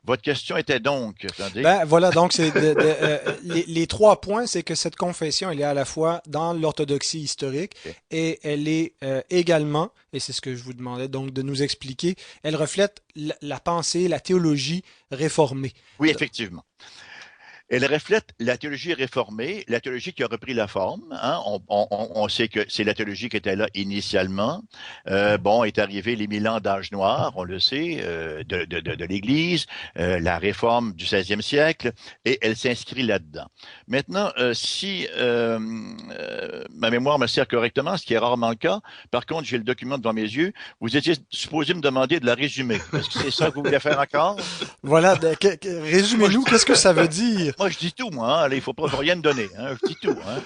Votre question était donc, attendez. ben voilà, donc c'est les trois points, c'est que cette confession, elle est à la fois dans l'orthodoxie historique OK. et elle est également, et c'est ce que je vous demandais donc de nous expliquer, elle reflète la pensée, la théologie réformée. Oui, effectivement. Elle reflète la théologie réformée, la théologie qui a repris la forme. Hein. On sait que c'est la théologie qui était là initialement. Bon, est arrivé les 1000 ans d'âge noir, on le sait, de l'Église, la réforme du 16e siècle, et elle s'inscrit là-dedans. Maintenant, si ma mémoire me sert correctement, ce qui est rarement le cas, par contre, j'ai le document devant mes yeux, vous étiez supposé me demander de la résumer. Est-ce que c'est ça que vous voulez faire encore? Voilà, Moi, je résumez-nous, qu'est-ce que ça veut dire? Moi, je dis tout, moi. Hein. Allez, il faut rien me donner. Hein. Je dis tout. Hein.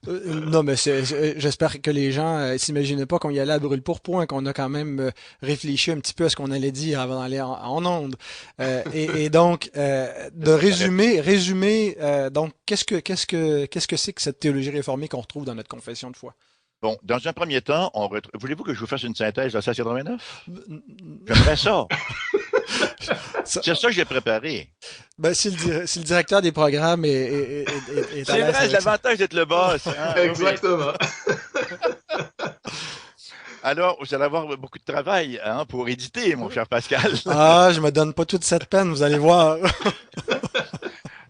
Non, mais j'espère que les gens s'imaginaient pas qu'on y allait à brûle-pourpoint, qu'on a quand même réfléchi un petit peu à ce qu'on allait dire avant d'aller en onde. Et donc, de Ça aurait pu. résumer, donc, qu'est-ce que c'est que cette théologie réformée qu'on retrouve dans notre confession de foi? Bon, dans un premier temps, voulez-vous que je vous fasse une synthèse de la 1689? J'aimerais ça. Ça- C'est ça que j'ai préparé. ben, si le directeur des programmes est à C'est l'aise vrai, c'est avec ça. l'avantage d'être le boss. Hein? Oui, oui. Exactement. Alors, vous allez avoir beaucoup de travail hein, pour éditer, mon cher Pascal. Ah, je me donne pas toute cette peine, vous allez voir.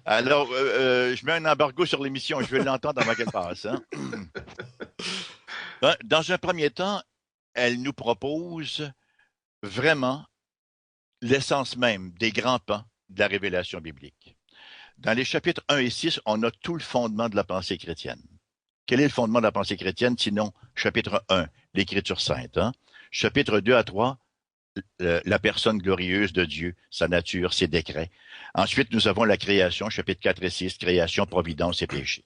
Alors, je mets un embargo sur l'émission. Je vais l'entendre avant qu'elle passe. Hein. Dans un premier temps, elle nous propose vraiment l'essence même des grands pans de la révélation biblique. Dans les chapitres 1 et 6, on a tout le fondement de la pensée chrétienne. Quel est le fondement de la pensée chrétienne, sinon chapitre 1, l'Écriture sainte, hein? Chapitre 2 à 3, la personne glorieuse de Dieu, sa nature, ses décrets. Ensuite, nous avons la création, chapitre 4 et 6, création, providence et péché.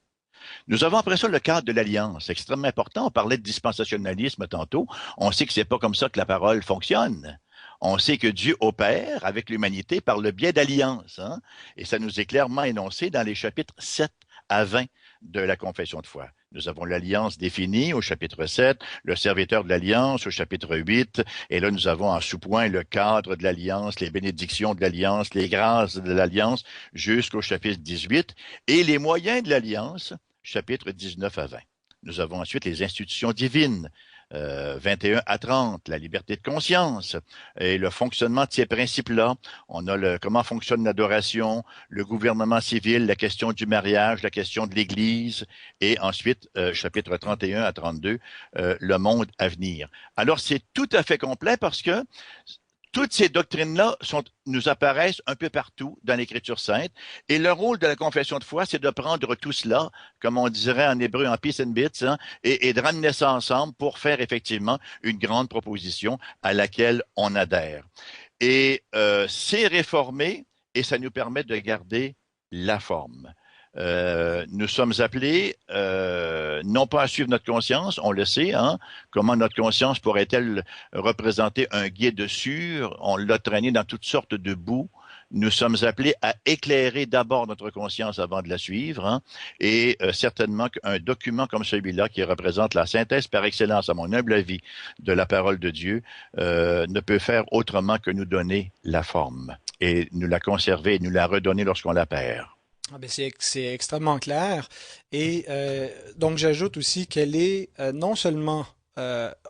Nous avons après ça le cadre de l'alliance, extrêmement important. On parlait de dispensationalisme tantôt. On sait que c'est pas comme ça que la parole fonctionne. On sait que Dieu opère avec l'humanité par le biais d'alliance. Hein? Et ça nous est clairement énoncé dans les chapitres 7 à 20 de la confession de foi. Nous avons l'alliance définie au chapitre 7, le serviteur de l'alliance au chapitre 8, et là nous avons en sous-point le cadre de l'alliance, les bénédictions de l'alliance, les grâces de l'alliance jusqu'au chapitre 18, et les moyens de l'alliance, chapitre 19 à 20. Nous avons ensuite les institutions divines, 21 à 30, la liberté de conscience et le fonctionnement de ces principes-là. On a comment fonctionne l'adoration, le gouvernement civil, la question du mariage, la question de l'Église et ensuite, chapitre 31 à 32, le monde à venir. Alors, c'est tout à fait complet parce que toutes ces doctrines-là nous apparaissent un peu partout dans l'Écriture sainte. Et le rôle de la confession de foi, c'est de prendre tout cela, comme on dirait en hébreu, en piece and bits, hein, et de ramener ça ensemble pour faire effectivement une grande proposition à laquelle on adhère. Et c'est réformé et ça nous permet de garder la forme. Nous sommes appelés non pas à suivre notre conscience, on le sait, hein, comment notre conscience pourrait-elle représenter un guide sûr, on l'a traîné dans toutes sortes de boues. Nous sommes appelés à éclairer d'abord notre conscience avant de la suivre, hein, et certainement qu'un document comme celui-là, qui représente la synthèse par excellence, à mon humble avis, de la parole de Dieu, ne peut faire autrement que nous donner la forme et nous la conserver et nous la redonner lorsqu'on la perd. Ah ben c'est extrêmement clair. Et donc j'ajoute aussi qu'elle est non seulement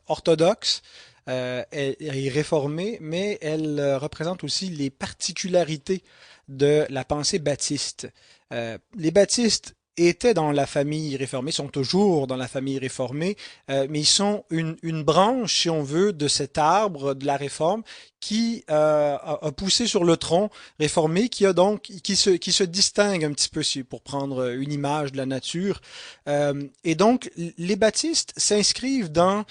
orthodoxe et réformée, mais elle représente aussi les particularités de la pensée baptiste. Les baptistes étaient dans la famille réformée, sont toujours dans la famille réformée, mais ils sont une branche, si on veut, de cet arbre de la réforme qui a poussé sur le tronc réformé, qui se distingue un petit peu, pour prendre une image de la nature. Et donc, les baptistes s'inscrivent dans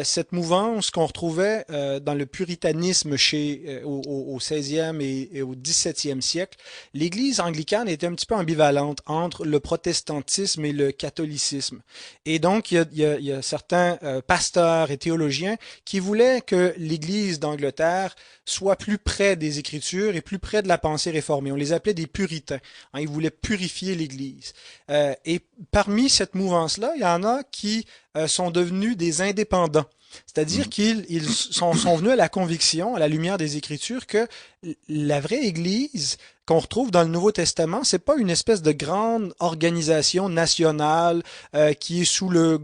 cette mouvance qu'on retrouvait dans le puritanisme au 16e et au 17e siècle. L'Église anglicane était un petit peu ambivalente entre le protestantisme et le catholicisme. Et donc, il y a certains pasteurs et théologiens qui voulaient que l'Église d'Angleterre soit plus près des Écritures et plus près de la pensée réformée. On les appelait des puritains. Hein, ils voulaient purifier l'Église. Et parmi cette mouvance-là, il y en a qui sont devenus des indépendants. C'est-à-dire qu'ils sont venus à la conviction, à la lumière des Écritures, que la vraie Église qu'on retrouve dans le Nouveau Testament, c'est pas une espèce de grande organisation nationale qui est sous le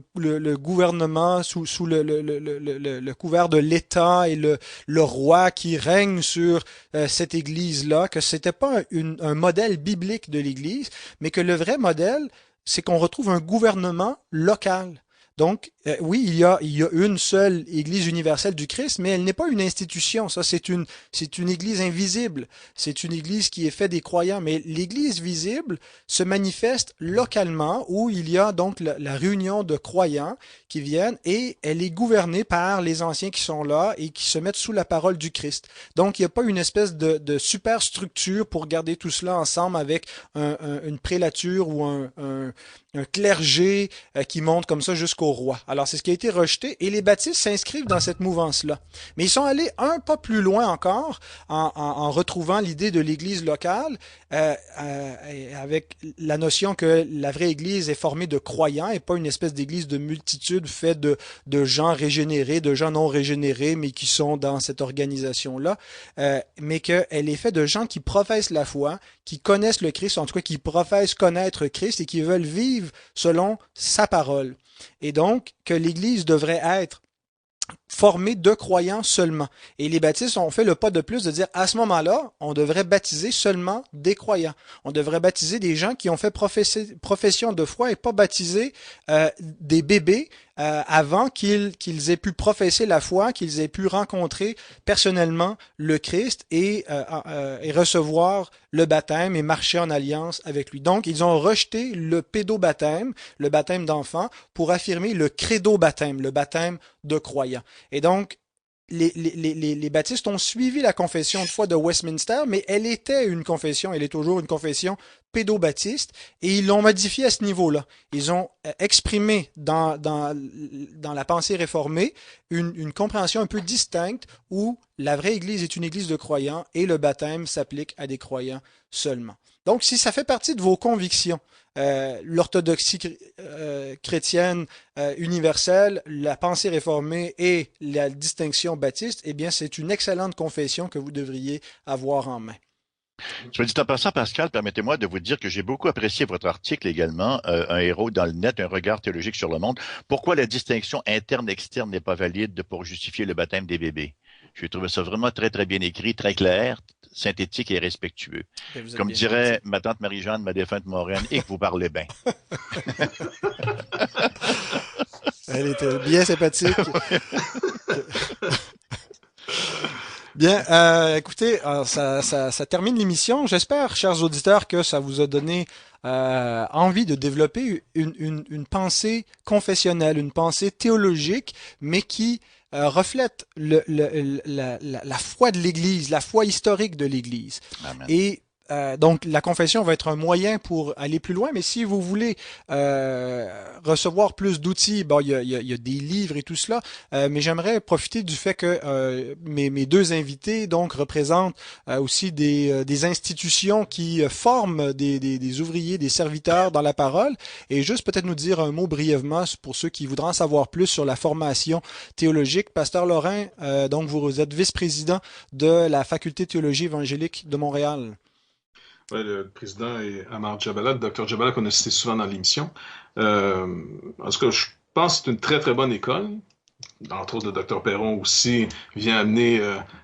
gouvernement, sous le couvert de l'État et le roi qui règne sur cette Église-là, que c'était pas un modèle biblique de l'Église, mais que le vrai modèle, c'est qu'on retrouve un gouvernement local. Donc, oui, il y a une seule Église universelle du Christ, mais elle n'est pas une institution. Ça, c'est une Église invisible. C'est une Église qui est faite des croyants. Mais l'Église visible se manifeste localement, où il y a donc la réunion de croyants qui viennent, et elle est gouvernée par les anciens qui sont là et qui se mettent sous la parole du Christ. Donc, il n'y a pas une espèce de superstructure pour garder tout cela ensemble avec une prélature ou un clergé qui monte comme ça jusqu'au roi. Alors, c'est ce qui a été rejeté, et les baptistes s'inscrivent dans cette mouvance-là. Mais ils sont allés un pas plus loin encore en retrouvant l'idée de l'Église locale, avec la notion que la vraie Église est formée de croyants et pas une espèce d'Église de multitude faite de gens régénérés, de gens non régénérés, mais qui sont dans cette organisation-là, mais qu'elle est faite de gens qui professent la foi, qui connaissent le Christ, en tout cas qui professent connaître Christ et qui veulent vivre selon sa parole. Et donc, que l'Église devrait être formée de croyants seulement. Et les baptistes ont fait le pas de plus de dire, à ce moment-là, on devrait baptiser seulement des croyants. On devrait baptiser des gens qui ont fait profession de foi et pas baptiser des bébés avant qu'ils aient pu professer la foi, qu'ils aient pu rencontrer personnellement le Christ et recevoir le baptême et marcher en alliance avec lui. Donc, ils ont rejeté le pédobaptême, le baptême d'enfant, pour affirmer le credo-baptême, le baptême de croyants. Et donc, les baptistes ont suivi la confession de foi de Westminster, mais elle était une confession, elle est toujours une confession pédobaptiste, et ils l'ont modifiée à ce niveau-là. Ils ont exprimé dans la pensée réformée une compréhension un peu distincte où la vraie Église est une Église de croyants et le baptême s'applique à des croyants seulement. Donc, si ça fait partie de vos convictions, l'orthodoxie chrétienne universelle, la pensée réformée et la distinction baptiste, eh bien, c'est une excellente confession que vous devriez avoir en main. Soit dit en passant, Pascal, permettez-moi de vous dire que j'ai beaucoup apprécié votre article également, Un héros dans le net, un regard théologique sur le monde. Pourquoi la distinction interne-externe n'est pas valide pour justifier le baptême des bébés? J'ai trouvé ça vraiment très, très bien écrit, très clair, synthétique et respectueux. Comme dirait ma tante Marie-Jeanne, ma défunte moraine, et que vous parlez bien. Elle était bien sympathique. Bien, écoutez, ça termine l'émission. J'espère, chers auditeurs, que ça vous a donné envie de développer une pensée confessionnelle, une pensée théologique, mais qui reflète la foi de l'Église, la foi historique de l'Église. Amen. Et donc, la confession va être un moyen pour aller plus loin, mais si vous voulez recevoir plus d'outils, bon, il y a des livres et tout cela, mais j'aimerais profiter du fait que mes deux invités donc représentent aussi des institutions qui forment des ouvriers, des serviteurs dans la parole, et juste peut-être nous dire un mot brièvement pour ceux qui voudront en savoir plus sur la formation théologique. Pasteur Lorrain, donc vous êtes vice-président de la Faculté de théologie évangélique de Montréal. Ouais, le président est Amar Jabala, le docteur Jabala qu'on a cité souvent dans l'émission. En tout cas, je pense que c'est une très, très bonne école. Entre autres, le docteur Perron aussi vient amener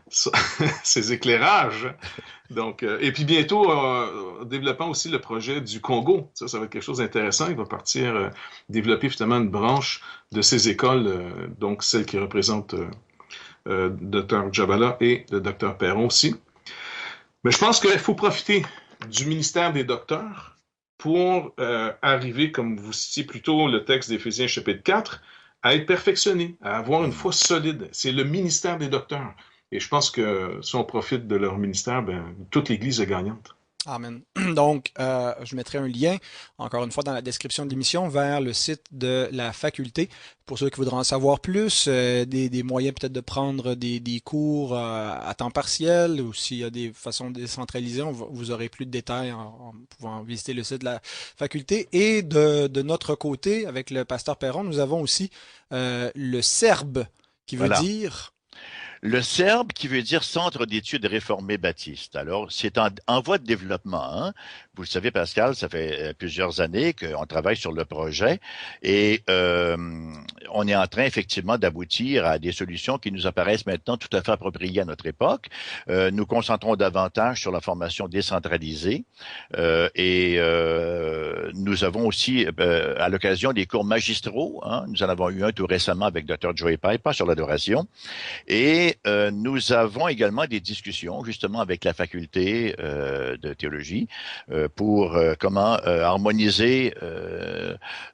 ses éclairages. Donc, et puis bientôt, développant aussi le projet du Congo. Ça va être quelque chose d'intéressant. Il va partir développer finalement une branche de ces écoles, donc celle qui représente Dr Jabala et le Dr Perron aussi. Mais je pense qu'il faut profiter du ministère des docteurs pour arriver, comme vous citiez plutôt le texte d'Éphésiens chapitre 4, à être perfectionné, à avoir une foi solide. C'est le ministère des docteurs. Et je pense que si on profite de leur ministère, ben, toute l'Église est gagnante. Amen. Donc, je mettrai un lien, encore une fois, dans la description de l'émission, vers le site de la faculté. Pour ceux qui voudraient en savoir plus, des moyens peut-être de prendre des cours à temps partiel, ou s'il y a des façons décentralisées, vous aurez plus de détails en pouvant visiter le site de la faculté. Et de notre côté, avec le pasteur Perron, nous avons aussi le CERB, qui veut Voilà. dire... Le CERB, qui veut dire Centre d'études réformées baptistes. Alors, c'est en voie de développement. Hein. Vous le savez, Pascal, ça fait plusieurs années qu'on travaille sur le projet et on est en train, effectivement, d'aboutir à des solutions qui nous apparaissent maintenant tout à fait appropriées à notre époque. Nous concentrons davantage sur la formation décentralisée et nous avons aussi, à l'occasion des cours magistraux, hein, nous en avons eu un tout récemment avec Dr. Joey Piper sur l'adoration, et nous avons également des discussions justement avec la faculté de théologie pour comment harmoniser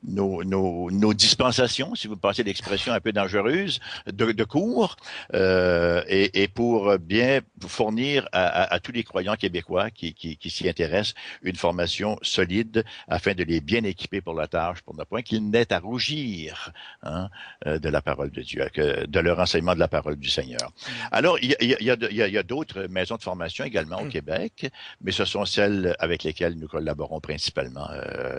nos dispensations, si vous passez l'expression un peu dangereuse, de cours et pour bien fournir à tous les croyants québécois qui s'y intéressent une formation solide afin de les bien équiper pour la tâche, pour ne point qu'ils n'aient à rougir de la parole de Dieu, de leur enseignement de la parole du Seigneur. Alors, il y a d'autres maisons de formation également au Québec, mais ce sont celles avec lesquelles nous collaborons principalement,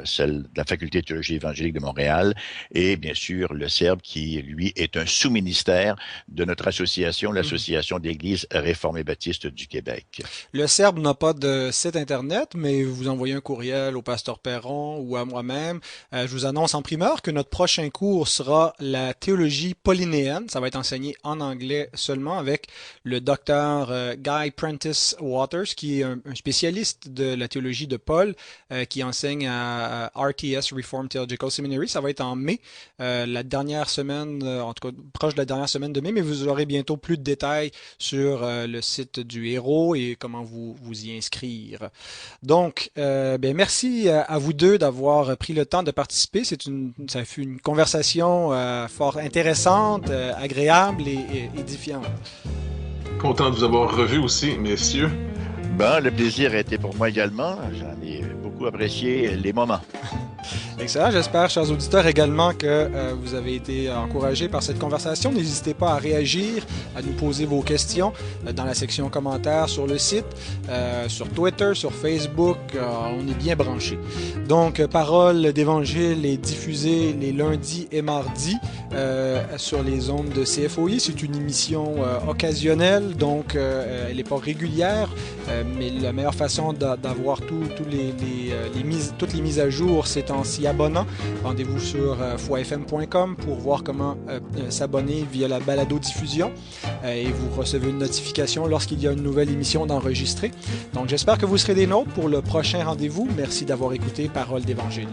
celle de la Faculté de théologie évangélique de Montréal et bien sûr le CERB qui, lui, est un sous-ministère de notre association, l'Association d'Églises réformées baptistes du Québec. Le CERB n'a pas de site Internet, mais vous envoyez un courriel au pasteur Perron ou à moi-même. Je vous annonce en primeur que notre prochain cours sera la théologie polynéenne. Ça va être enseigné en anglais seulement avec le docteur Guy Prentice Waters, qui est un spécialiste de la théologie de Paul, qui enseigne à RTS, Reformed Theological Seminary. Ça va être en mai, la dernière semaine, en tout cas proche de la dernière semaine de mai, mais vous aurez bientôt plus de détails sur le site du Héros et comment vous y inscrire. Donc, merci à vous deux d'avoir pris le temps de participer. Ça fut une conversation fort intéressante, agréable et édifiante. Content de vous avoir revu aussi, messieurs. Ben, le plaisir a été pour moi également. J'en ai beaucoup apprécié les moments. Excellent. J'espère, chers auditeurs, également que vous avez été encouragés par cette conversation. N'hésitez pas à réagir, à nous poser vos questions dans la section commentaires sur le site, sur Twitter, sur Facebook. On est bien branchés. Donc, Parole d'Évangile est diffusée les lundis et mardis sur les ondes de CFOI. C'est une émission occasionnelle, donc elle n'est pas régulière, mais la meilleure façon d'avoir toutes les mises à jour, c'est en s'y abonnant. Rendez-vous sur foifm.com pour voir comment s'abonner via la balado-diffusion et vous recevez une notification lorsqu'il y a une nouvelle émission d'enregistrer. Donc j'espère que vous serez des nôtres pour le prochain rendez-vous. Merci d'avoir écouté Parole d'Évangile.